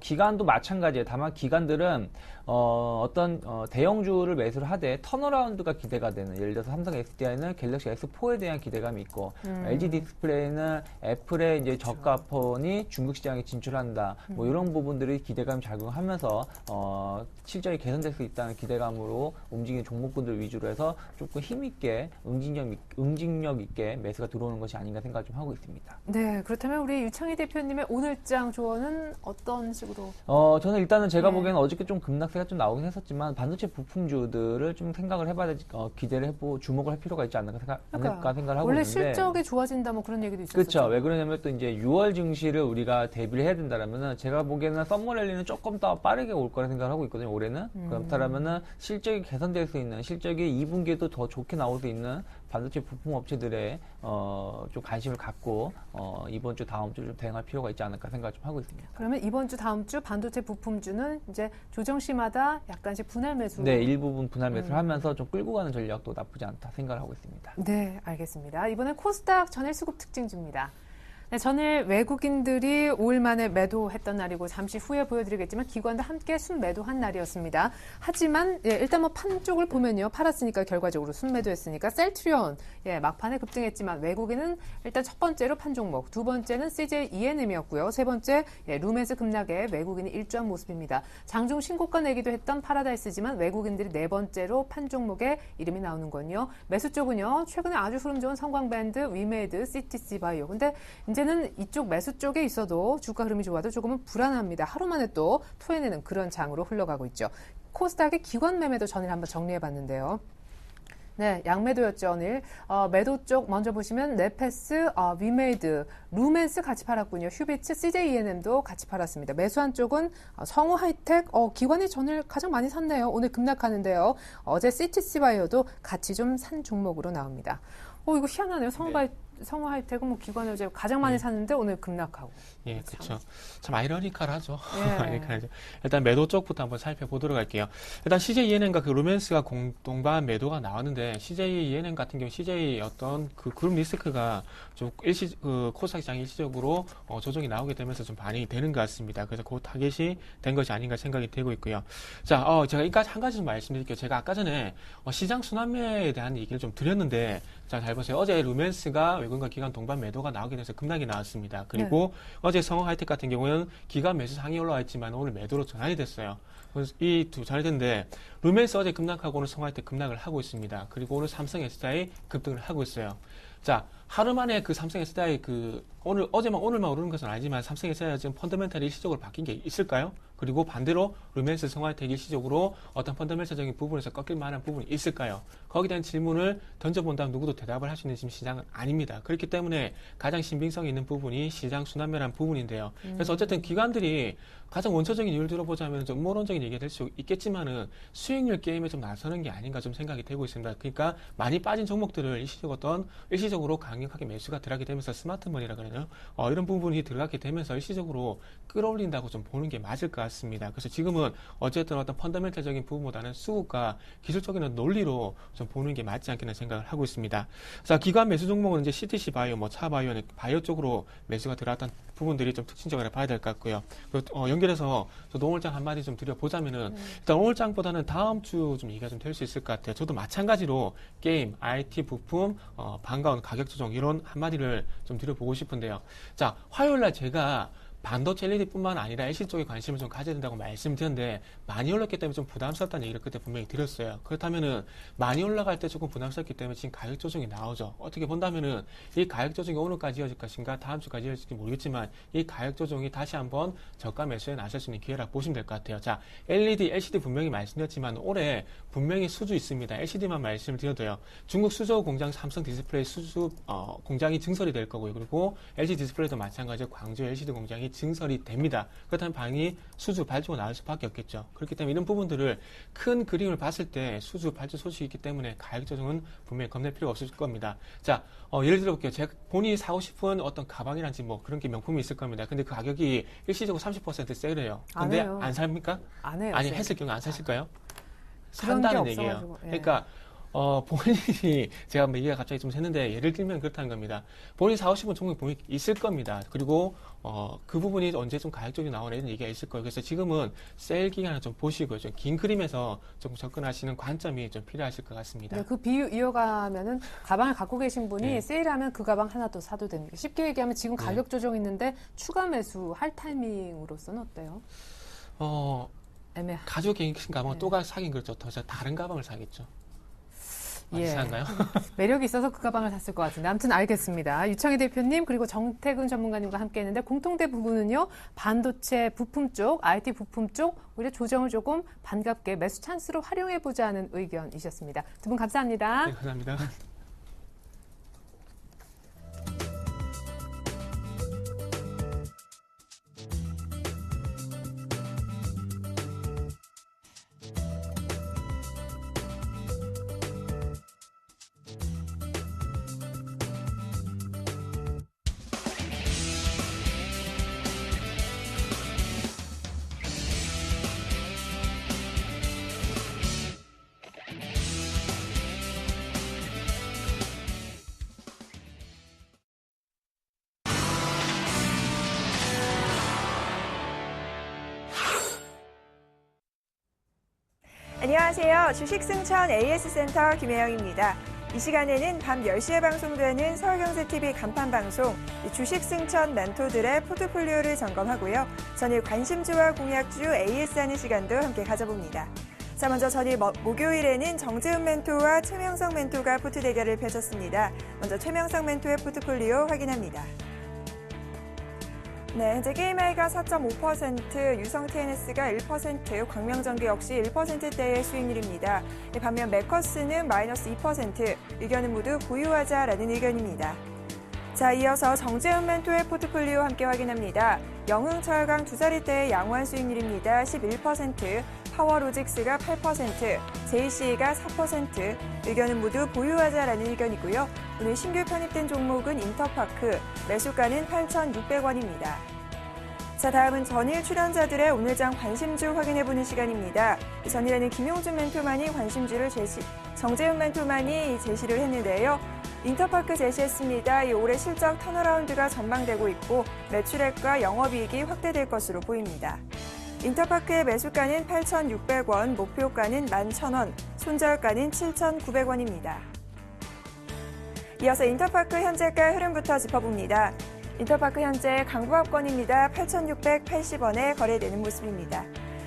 기관도 마찬가지예요. 다만 기관들은 어떤 대형주를 매수를 하되 턴어라운드가 기대가 되는, 예를 들어서 삼성 SDI는 갤럭시 S4에 대한 기대감이 있고, LG 디스플레이는 애플의 이제 저가 폰이 중국 시장에 진출한다. 뭐 이런 부분들이 기대감 작용하면서 실적이 개선될 수 있다는 기대감으로 움직이는 종목군들 위주로 해서 조금 힘있게 응징력 있게 매수가 들어오는 것이 아닌가 생각을 좀 하고 있습니다. 네, 그렇다면 우리 유창희 대표님의 오늘장 조언은 어떤 식으로? 저는 일단은 제가 보기에는 어저께 좀 급락세가 좀 나오긴 했었지만 반도체 부품주들을 좀 생각을 해봐야 되지, 기대를 해보고 주목을 할 필요가 있지 않을까 생각을 하고 원래 있는데, 실적이 좋아진다 뭐 그런 얘기도 있었죠. 그렇죠. 왜 그러냐면 또 이제 6월 증시를 우리가 대비를 해야 된다라면은 제가 보기에는 썸머랠리는 조금 더 빠르게 올 거라 생각을 하고 있거든요. 올해는. 그렇다면은 실적이 개선될 수 있는, 실적이 2분기에도 더 좋게 나올 수 있는 반도체 부품 업체들의 좀 관심을 갖고 이번 주 다음 주 좀 대응할 필요가 있지 않을까 생각을 좀 하고 있습니다. 그러면 이번 주 다음 주 반도체 부품주는 이제 조정시마다 약간씩 분할 매수. 네, 일부분 분할 매수를 하면서 좀 끌고 가는 전략도 나쁘지 않다 생각을 하고 있습니다. 네, 알겠습니다. 이번엔 코스닥 전일 수급 특징주입니다. 네, 전일 외국인들이 5일 만에 매도했던 날이고 잠시 후에 보여드리겠지만 기관도 함께 순매도한 날이었습니다. 하지만 일단 뭐 판 쪽을 보면요. 팔았으니까 결과적으로 순매도했으니까 셀트리온 막판에 급등했지만 외국인은 일단 첫 번째로 판 종목, 두 번째는 CJ E&M이었고요. 세 번째 루멘스 급락에 외국인이 일조한 모습입니다. 장중 신고가 내기도 했던 파라다이스지만 외국인들이 네 번째로 판 종목에 이름이 나오는 건요. 매수 쪽은요. 최근에 아주 흐름 좋은 성광밴드, 위메이드, CTC 바이오. 근데 이제는 이쪽 매수 쪽에 있어도 주가 흐름이 좋아도 조금은 불안합니다. 하루 만에 또 토해내는 그런 장으로 흘러가고 있죠. 코스닥의 기관 매매도 전일 한번 정리해봤는데요. 네, 양매도였죠, 오늘. 매도 쪽 먼저 보시면 네페스, 위메이드, 루멘스 같이 팔았군요. 휴비츠, CJ E&M도 같이 팔았습니다. 매수한 쪽은 성우 하이텍, 기관이 전일 가장 많이 샀네요. 오늘 급락하는데요. 어제 CTC 바이오도 같이 좀 산 종목으로 나옵니다. 이거 희한하네요. 성우 하이텍은 뭐 기관을 어제 가장 많이 샀는데 오늘 급락하고. 예, 그렇죠. 참 아이러니컬하죠. 예. 일단 매도 쪽부터 한번 살펴보도록 할게요. 일단 CJ E&M과 그 루멘스가 공동반 매도가 나왔는데 CJ E&M 같은 경우 CJ 어떤 그 그룹 리스크가 좀 코스닥 시장 일시적으로 조정이 나오게 되면서 좀 반영이 되는 것 같습니다. 그래서 그 타겟이 된 것이 아닌가 생각이 되고 있고요. 자, 제가 여기까지 한 가지 좀 말씀드릴게요. 제가 아까 전에 시장 순환매에 대한 얘기를 좀 드렸는데, 자, 잘 보세요. 어제 루멘스가 외국인과 기관 동반 매도가 나오게 돼서 급락이 나왔습니다. 그리고 어제 성호 하이텍 같은 경우는 기관 매수 상위 올라와 있지만 오늘 매도로 전환이 됐어요. 그래서 이 두 전환이 됐는데 루멘스 어제 급락하고 오늘 성호 하이텍 급락을 하고 있습니다. 그리고 오늘 삼성 SDI 급등을 하고 있어요. 자, 하루 만에 그 삼성 SDI 오늘만 오르는 것은 아니지만 삼성 SDI가 지금 펀더멘탈이 일시적으로 바뀐 게 있을까요? 그리고 반대로 루멘스, 성화이텍 일시적으로 어떤 펀더멘탈적인 부분에서 꺾일 만한 부분이 있을까요? 거기에 대한 질문을 던져본다면 누구도 대답을 할 수 있는 지금 시장은 아닙니다. 그렇기 때문에 가장 신빙성이 있는 부분이 시장 순환매라는 부분인데요. 그래서 어쨌든 기관들이 가장 원초적인 이유를 들어보자면 좀 음모론적인 얘기가 될 수 있겠지만은 수익률 게임에 좀 나서는 게 아닌가 좀 생각이 되고 있습니다. 그러니까 많이 빠진 종목들을 일시적으로 강력하게 매수가 들어가게 되면서 스마트머니라 그러나요? 이런 부분이 들어가게 되면서 일시적으로 끌어올린다고 좀 보는 게 맞을 것 같습니다. 그래서 지금은 어쨌든 어떤 펀더멘탈적인 부분보다는 수급과 기술적인 논리로 좀 보는 게 맞지 않겠나 생각을 하고 있습니다. 자, 기관 매수 종목은 이제 CTC 바이오, 차바이오, 바이오 쪽으로 매수가 들어왔던 부분들이 좀 특징적으로 봐야 될 것 같고요. 연결해서 저도 오늘장 한마디 좀 드려보자면은 일단 오늘장보다는 다음 주 좀 얘기가 좀 될 수 있을 것 같아요. 저도 마찬가지로 게임, IT 부품, 반가운 가격 조정 이런 한마디를 좀 드려보고 싶은데요. 자, 화요일날 제가 반도체 LED뿐만 아니라 LCD 쪽에 관심을 좀 가져야 된다고 말씀드렸는데 많이 올랐기 때문에 좀 부담스럽다는 얘기를 그때 분명히 드렸어요. 그렇다면은 많이 올라갈 때 조금 부담스럽기 때문에 지금 가격 조정이 나오죠. 어떻게 본다면은 이 가격 조정이 오늘까지 이어질 것인가 다음 주까지 이어질지 모르겠지만 이 가격 조정이 다시 한번 저가 매수에 나설 수 있는 기회라고 보시면 될 것 같아요. 자, LED, LCD 분명히 말씀드렸지만 올해 분명히 수주 있습니다. LCD만 말씀을 드려도요. 중국 수저 공장 삼성 디스플레이 수주 공장이 증설이 될 거고요. 그리고 LG 디스플레이도 마찬가지로 광주 LCD 공장이 증설이 됩니다. 그렇다면 방이 수주 발주가 나올 수밖에 없겠죠. 그렇기 때문에 이런 부분들을 큰 그림을 봤을 때 수주 발주 소식이 있기 때문에 가격 조정은 분명히 겁낼 필요가 없을 겁니다. 자, 예를 들어볼게요. 제가 본인이 사고 싶은 어떤 가방이란지 뭐 그런 게 명품이 있을 겁니다. 근데 그 가격이 일시적으로 30% 세일해요. 근데 안 삽니까? 안 해요. 아니, 했을 경우 안 사실 까요? 그런 게 산다는 얘기예요. 없어가지고, 예. 그러니까 본인이 제가 뭐 얘기가 갑자기 좀 샜는데 예를 들면 그렇다는 겁니다. 본인이 사고 싶은 종목이 분명히 있을 겁니다. 그리고 그 부분이 언제 좀 가격적이 나오는 이런 얘기가 있을 거예요. 그래서 지금은 세일 기간을 좀 보시고요. 좀 긴 그림에서 좀 접근하시는 관점이 좀 필요하실 것 같습니다. 네, 그 비유 이어가면은 가방을 갖고 계신 분이 네. 세일하면 그 가방 하나 더 사도 됩니다. 쉽게 얘기하면 지금 가격 조정 있는데 추가 매수 할 타이밍으로서는 어때요? 애매하. 가족이 계신 가방을 또 사긴 그렇죠. 더 다른 가방을 사겠죠. 이상한가요? 매력이 있어서 그 가방을 샀을 것 같은데 아무튼 알겠습니다. 유창희 대표님 그리고 정태근 전문가님과 함께 했는데 공통된 부분은요. 반도체 부품 쪽, IT 부품 쪽 오히려 조정을 조금 반갑게 매수 찬스로 활용해보자는 의견이셨습니다. 두 분 감사합니다. 네, 감사합니다. 안녕하세요. 주식승천 AS센터 김혜영입니다. 이 시간에는 밤 10시에 방송되는 서울경제TV 간판방송 주식승천 멘토들의 포트폴리오를 점검하고요. 전일 관심주와 공약주 AS하는 시간도 함께 가져봅니다. 자, 먼저 전일 목요일에는 정재훈 멘토와 최명성 멘토가 포트 대결을 펼쳤습니다. 먼저 최명성 멘토의 포트폴리오 확인합니다. 네, 현재 게임아이가 4.5%, 유성 TNS가 1%, 광명전기 역시 1%대의 수익률입니다. 반면 메커스는 마이너스 2%, 의견은 모두 보유하자라는 의견입니다. 자, 이어서 정재훈 멘토의 포트폴리오 함께 확인합니다. 영흥철강 두 자릿대의 양호한 수익률입니다. 11%, 파워로직스가 8%, JC가 4%, 의견은 모두 보유하자라는 의견이고요. 오늘 신규 편입된 종목은 인터파크, 매수가는 8,600원입니다. 자, 다음은 전일 출연자들의 오늘장 관심주 확인해보는 시간입니다. 전일에는 김용준 멘토만이 관심주를 정재훈 멘토만이 제시를 했는데요. 인터파크 제시했습니다. 이 올해 실적 턴어라운드가 전망되고 있고 매출액과 영업이익이 확대될 것으로 보입니다. 인터파크의 매수가는 8,600원, 목표가는 11,000원, 손절가는 7,900원입니다. 이어서 인터파크 현재가 흐름부터 짚어봅니다. 인터파크 현재 강보합권입니다. 8,680원에 거래되는 모습입니다.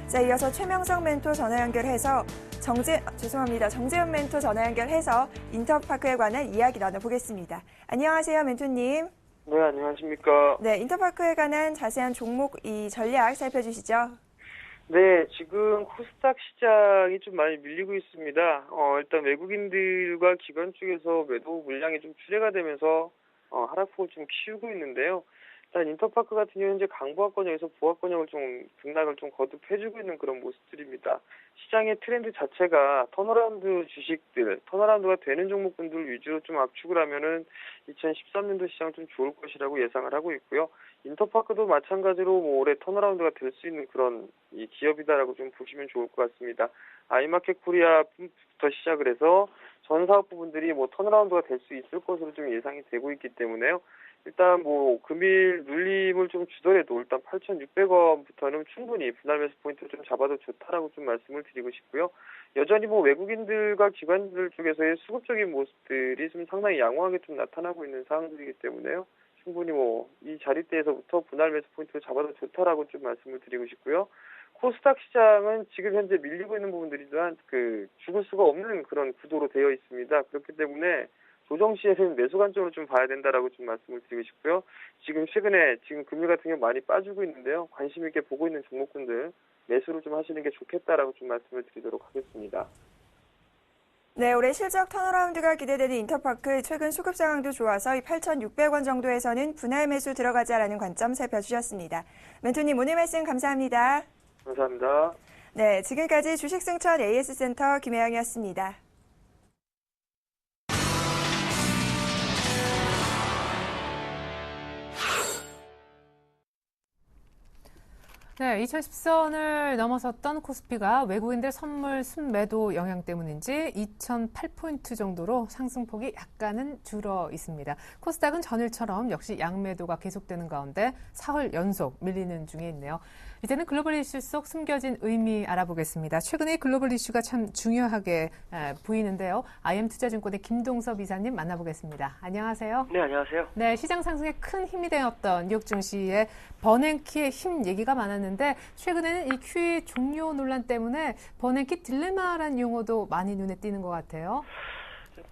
자, 이어서 최명성 멘토 전화 연결해서 정재훈 멘토 전화 연결해서 인터파크에 관한 이야기 나눠보겠습니다. 안녕하세요, 멘토님. 네, 안녕하십니까. 네, 인터파크에 관한 자세한 종목 전략 살펴주시죠. 네, 지금 코스닥 시장이 좀 많이 밀리고 있습니다. 일단 외국인들과 기관 쪽에서 매도 물량이 좀 출회가 되면서 하락폭을 좀 키우고 있는데요. 일단 인터파크 같은 경우는 현재 강보합권역에서 보합권역을 좀 등락을 좀 거듭해주고 있는 그런 모습들입니다. 시장의 트렌드 자체가 턴어라운드 주식들, 턴어라운드가 되는 종목군들 위주로 좀 압축을 하면은 2013년도 시장 좀 좋을 것이라고 예상을 하고 있고요. 인터파크도 마찬가지로 올해 턴어라운드가 될 수 있는 그런 이 기업이다라고 좀 보시면 좋을 것 같습니다. 아이마켓 코리아부터 시작을 해서 전 사업 부분들이 턴어라운드가 될 수 있을 것으로 좀 예상이 되고 있기 때문에요. 일단 금일 눌림을 좀 주더라도 일단 8,600원부터는 충분히 분할 매수 포인트를 좀 잡아도 좋다라고 좀 말씀을 드리고 싶고요. 여전히 외국인들과 기관들 쪽에서의 수급적인 모습들이 좀 상당히 양호하게 좀 나타나고 있는 상황들이기 때문에요. 충분히 이 자리대에서부터 분할 매수 포인트를 잡아도 좋다라고 좀 말씀을 드리고 싶고요. 코스닥 시장은 지금 현재 밀리고 있는 부분들이지만 죽을 수가 없는 그런 구도로 되어 있습니다. 그렇기 때문에 조정 시에는 매수 관점으로 좀 봐야 된다라고 좀 말씀을 드리고 싶고요. 최근에 금리 같은 경우 많이 빠지고 있는데요. 관심 있게 보고 있는 종목군들 매수를 좀 하시는 게 좋겠다라고 좀 말씀을 드리도록 하겠습니다. 네, 올해 실적 턴어라운드가 기대되는 인터파크 최근 수급 상황도 좋아서 이 8,600원 정도에서는 분할 매수 들어가자라는 관점 살펴주셨습니다. 멘토님 오늘 말씀 감사합니다. 감사합니다. 네, 지금까지 주식승천 AS센터 김혜영이었습니다. 네, 2010선을 넘어섰던 코스피가 외국인들 선물 순매도 영향 때문인지 2008포인트 정도로 상승폭이 약간은 줄어 있습니다. 코스닥은 전일처럼 역시 양매도가 계속되는 가운데 사흘 연속 밀리는 중에 있네요. 이제는 글로벌 이슈 속 숨겨진 의미 알아보겠습니다. 최근에 글로벌 이슈가 참 중요하게 보이는데요. IM투자증권의 김동섭 이사님 만나보겠습니다. 안녕하세요. 네, 안녕하세요. 네, 시장 상승에 큰 힘이 되었던 뉴욕 증시의 버냉키의 힘 얘기가 많았는데 최근에는 이 QE 종료 논란 때문에 버냉키 딜레마라는 용어도 많이 눈에 띄는 것 같아요.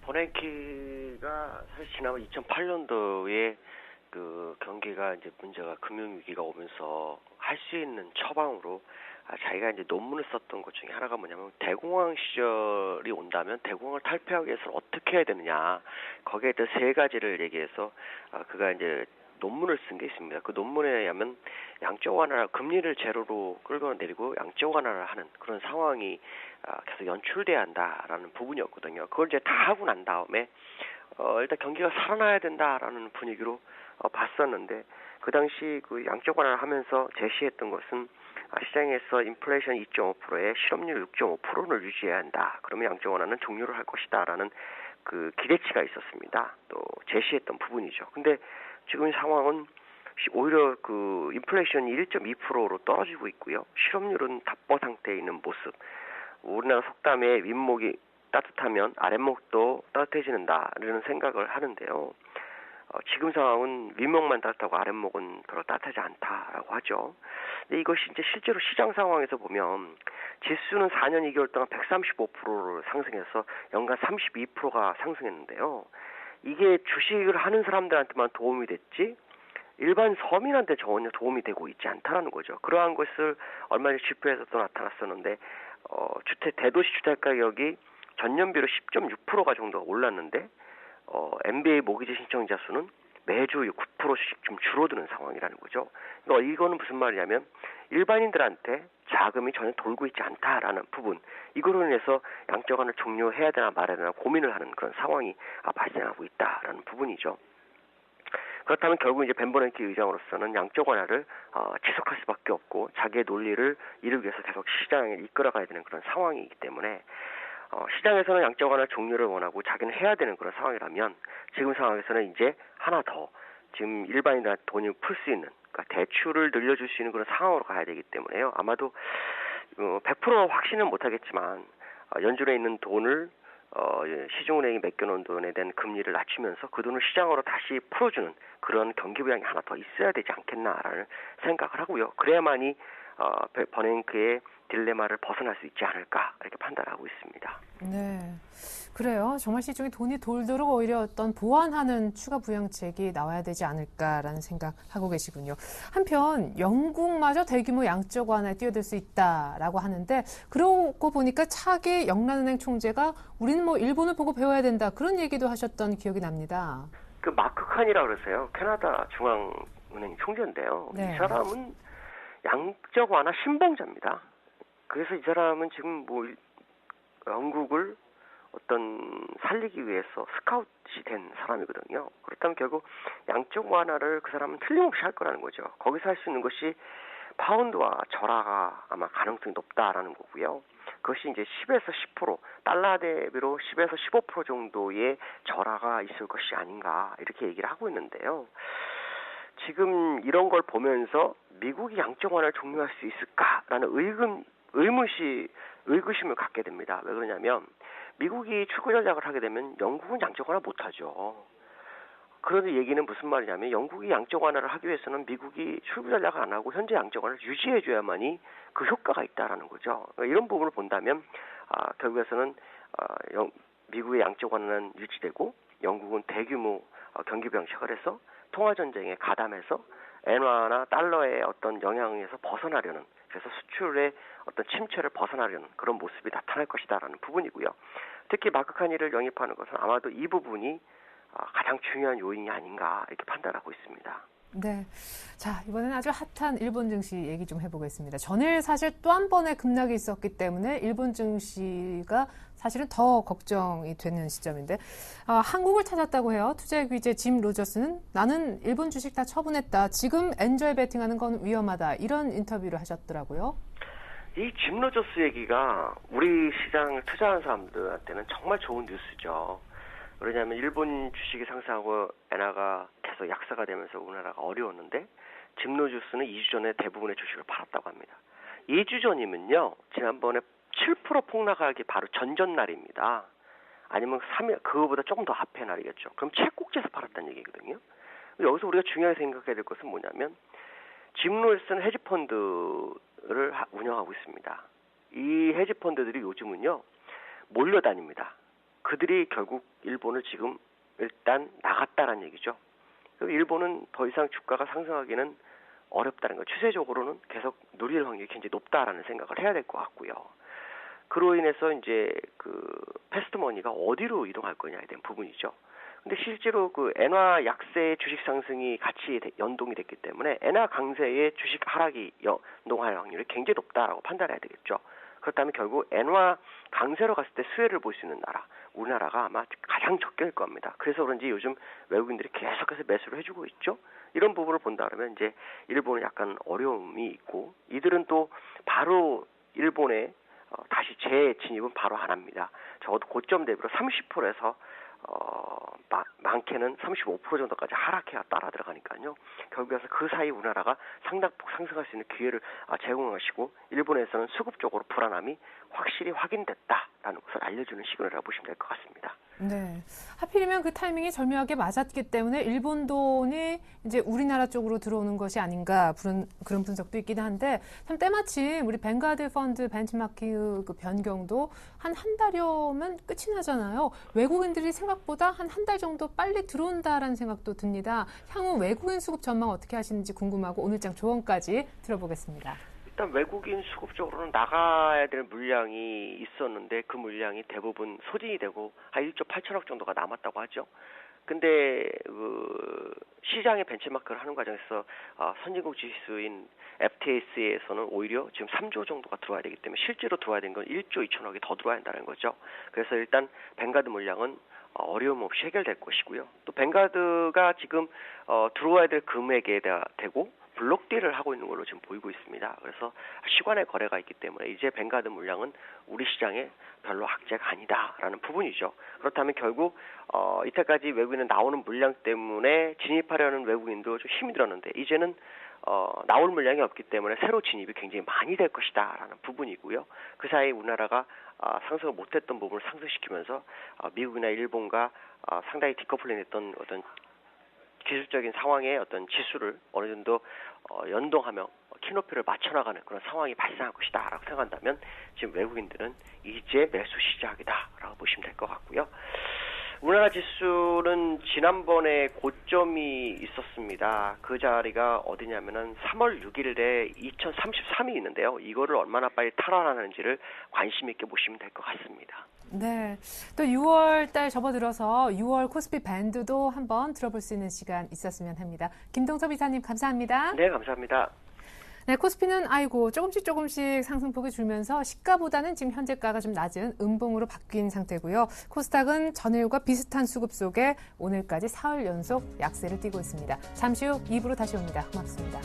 버냉키가 사실 지난 2008년도에 경기가 이제 문제가 금융위기가 오면서 할 수 있는 처방으로 자기가 이제 논문을 썼던 것 중에 하나가 뭐냐면 대공황 시절이 온다면 대공황을 탈피하기 위해서 어떻게 해야 되느냐, 거기에 대해서 3가지를 얘기해서 그가 이제 논문을 쓴 게 있습니다. 그 논문에 의하면 양적 완화, 금리를 제로로 끌고 내리고 양적 완화를 하는 그런 상황이 계속 연출돼야 한다라는 부분이었거든요. 그걸 이제 다 하고 난 다음에 일단 경기가 살아나야 된다라는 분위기로 봤었는데, 그 당시 양적 완화를 하면서 제시했던 것은 시장에서 인플레이션 2.5%에 실업률 6.5%를 유지해야 한다. 그러면 양적 완화는 종료를 할 것이다라는 그 기대치가 있었습니다. 또 제시했던 부분이죠. 근데 지금 상황은 오히려 인플레이션이 1.2%로 떨어지고 있고요. 실업률은 답보 상태에 있는 모습. 우리나라 속담에 윗목이 따뜻하면 아랫목도 따뜻해지는다라는 생각을 하는데요. 지금 상황은 윗목만 따뜻하고 아랫목은 별로 따뜻하지 않다라고 하죠. 근데 이것이 이제 실제로 시장 상황에서 보면 지수는 4년 2개월 동안 135%를 상승해서 연간 32%가 상승했는데요. 이게 주식을 하는 사람들한테만 도움이 됐지 일반 서민한테 전혀 도움이 되고 있지 않다라는 거죠. 그러한 것을 얼마 전 지표에서도 나타났었는데 주택 대도시 주택 가격이 전년비로 10.6%가 정도가 올랐는데 MBA 모기지 신청자 수는 매주 9%씩 좀 줄어드는 상황이라는 거죠. 그러니까 이거는 무슨 말이냐면 일반인들한테 자금이 전혀 돌고 있지 않다라는 부분, 이거로 인해서 양적완을 종료해야 되나 말아야 되나 고민을 하는 그런 상황이 발생하고 있다라는 부분이죠. 그렇다면 결국 이제 벤 버냉키 의장으로서는 양적 완화를 지속할 수밖에 없고 자기의 논리를 이루기 위해서 계속 시장을 이끌어가야 되는 그런 상황이기 때문에 시장에서는 양적 완화 종료를 원하고 자기는 해야 되는 그런 상황이라면 지금 상황에서는 이제 하나 더 지금 일반인들한테 돈을 풀 수 있는, 그러니까 대출을 늘려줄 수 있는 그런 상황으로 가야 되기 때문에요. 아마도 100% 확신은 못하겠지만 연준에 있는 돈을 시중은행이 맡겨놓은 돈에 대한 금리를 낮추면서 그 돈을 시장으로 다시 풀어주는 그런 경기부양이 하나 더 있어야 되지 않겠나라는 생각을 하고요. 그래야만이 버냉크의 딜레마를 벗어날 수 있지 않을까 이렇게 판단하고 있습니다. 네, 그래요. 정말 시중에 돈이 돌도록 오히려 어떤 보완하는 추가 부양책이 나와야 되지 않을까라는 생각하고 계시군요. 한편 영국마저 대규모 양적 완화에 뛰어들 수 있다라고 하는데 그러고 보니까 차기 영란은행 총재가 우리는 뭐 일본을 보고 배워야 된다 그런 얘기도 하셨던 기억이 납니다. 그 마크 칸이라고 그러세요. 캐나다 중앙은행 총재인데요. 네. 이 사람은 양적 완화 신봉자입니다. 그래서 이 사람은 지금 뭐 영국을 어떤 살리기 위해서 스카웃이 된 사람이거든요. 그렇다면 결국 양적 완화를 그 사람은 틀림없이 할 거라는 거죠. 거기서 할 수 있는 것이 파운드와 절하가 아마 가능성이 높다라는 거고요. 그것이 이제 10에서 10%, 달러 대비로 10에서 15% 정도의 절하가 있을 것이 아닌가 이렇게 얘기를 하고 있는데요. 지금 이런 걸 보면서 미국이 양적 완화를 종료할 수 있을까라는 의구심을 갖게 됩니다. 왜 그러냐면 미국이 출구 전략을 하게 되면 영국은 양적 완화 못하죠. 그런 얘기는 무슨 말이냐면 영국이 양적 완화를 하기 위해서는 미국이 출구 전략을 안 하고 현재 양적 완화를 유지해줘야만이 그 효과가 있다라는 거죠. 이런 부분을 본다면 결국에서는 미국의 양적 완화는 유지되고 영국은 대규모 경기 병책을 해서 통화 전쟁에 가담해서 엔화나 달러의 어떤 영향에서 벗어나려는, 그래서 수출의 어떤 침체를 벗어나려는 그런 모습이 나타날 것이다라는 부분이고요. 특히 마크 카니를 영입하는 것은 아마도 이 부분이 가장 중요한 요인이 아닌가 이렇게 판단하고 있습니다. 네. 자, 이번에는 아주 핫한 일본 증시 얘기 좀 해보겠습니다. 전일 사실 또 한 번의 급락이 있었기 때문에 일본 증시가 사실은 더 걱정이 되는 시점인데 한국을 찾았다고 해요. 투자귀재 짐 로저스는 나는 일본 주식 다 처분했다. 지금 엔저에 베팅하는 건 위험하다. 이런 인터뷰를 하셨더라고요. 이 짐 로저스 얘기가 우리 시장을 투자하는 사람들한테는 정말 좋은 뉴스죠. 왜냐하면 일본 주식이 상승하고 엔화가 계속 약세가 되면서 우리나라가 어려웠는데 짐 로저스는 2주 전에 대부분의 주식을 팔았다고 합니다. 2주 전이면요. 지난번에 7% 폭락하기 바로 전전날입니다. 아니면 3일, 그거보다 조금 더 앞에 날이겠죠. 그럼 채권국지에서 팔았다는 얘기거든요. 여기서 우리가 중요하게 생각해야 될 것은 뭐냐면 짐 로저스는 헤지펀드를 운영하고 있습니다. 이 헤지펀드들이 요즘은요. 몰려다닙니다. 그들이 결국 일본을 지금 일단 나갔다는 얘기죠. 일본은 더 이상 주가가 상승하기는 어렵다는 거. 추세적으로는 계속 누릴 확률이 굉장히 높다라는 생각을 해야 될 것 같고요. 그로 인해서 이제 그 패스트머니가 어디로 이동할 거냐에 대한 부분이죠. 근데 실제로 그 엔화 약세의 주식 상승이 같이 연동이 됐기 때문에 엔화 강세의 주식 하락이 연동할 확률이 굉장히 높다라고 판단해야 되겠죠. 그렇다면 결국 엔화 강세로 갔을 때 수혜를 볼 수 있는 나라, 우리나라가 아마 가장 적게일 겁니다. 그래서 그런지 요즘 외국인들이 계속해서 매수를 해주고 있죠. 이런 부분을 본다 그러면 이제 일본은 약간 어려움이 있고 이들은 또 바로 일본에 다시 재진입은 바로 안 합니다. 적어도 고점 대비로 30%에서 많게는 35% 정도까지 하락해야 따라 들어가니까요. 결국에서 그 사이 우리나라가 상당폭 상승할 수 있는 기회를 제공하시고 일본에서는 수급적으로 불안함이 확실히 확인됐다라는 것을 알려주는 시그널이라고 보시면 될 것 같습니다. 네. 하필이면 그 타이밍이 절묘하게 맞았기 때문에 일본 돈이 이제 우리나라 쪽으로 들어오는 것이 아닌가 그런 분석도 있긴 한데 참 때마침 우리 뱅가드 펀드 벤치마킹 그 변경도 한 달여면 끝이 나잖아요. 외국인들이 생각보다 한 달 정도 빨리 들어온다라는 생각도 듭니다. 향후 외국인 수급 전망 어떻게 하시는지 궁금하고 오늘장 조언까지 들어보겠습니다. 일단 외국인 수급적으로는 나가야 될 물량이 있었는데 그 물량이 대부분 소진이 되고 한 1조 8천억 정도가 남았다고 하죠. 근데 그 시장의 벤치마크를 하는 과정에서 선진국 지수인 FTSE에서는 오히려 지금 3조 정도가 들어와야 되기 때문에 실제로 들어와야 되는 건 1조 2천억이 더 들어와야 한다는 거죠. 그래서 일단 뱅가드 물량은 어려움 없이 해결될 것이고요. 또 뱅가드가 지금 들어와야 될 금액에 대고 블록딜을 하고 있는 걸로 지금 보이고 있습니다. 그래서 시간의 거래가 있기 때문에 이제 뱅가드 물량은 우리 시장에 별로 악재가 아니다라는 부분이죠. 그렇다면 결국 이때까지 외국인은 나오는 물량 때문에 진입하려는 외국인도 좀 힘이 들었는데 이제는 나올 물량이 없기 때문에 새로 진입이 굉장히 많이 될 것이다라는 부분이고요. 그 사이 우리나라가 상승을 못했던 부분을 상승시키면서 미국이나 일본과 상당히 디커플링했던 어떤 기술적인 상황의 어떤 지수를 어느 정도 연동하며 키높이를 맞춰나가는 그런 상황이 발생할 것이다라고 생각한다면 지금 외국인들은 이제 매수 시작이다라고 보시면 될 것 같고요. 우리나라 지수는 지난번에 고점이 있었습니다. 그 자리가 어디냐면은 3월 6일에 2033이 있는데요. 이거를 얼마나 빨리 탈환하는지를 관심 있게 보시면 될 것 같습니다. 네. 또 6월 달 접어들어서 6월 코스피 밴드도 한번 들어볼 수 있는 시간 있었으면 합니다. 김동섭 이사님 감사합니다. 네, 감사합니다. 네, 코스피는 조금씩 상승폭이 줄면서 시가보다는 지금 현재가가 좀 낮은 음봉으로 바뀐 상태고요. 코스닥은 전일과 비슷한 수급 속에 오늘까지 사흘 연속 약세를 띠고 있습니다. 잠시 후 2부로 다시 옵니다. 고맙습니다.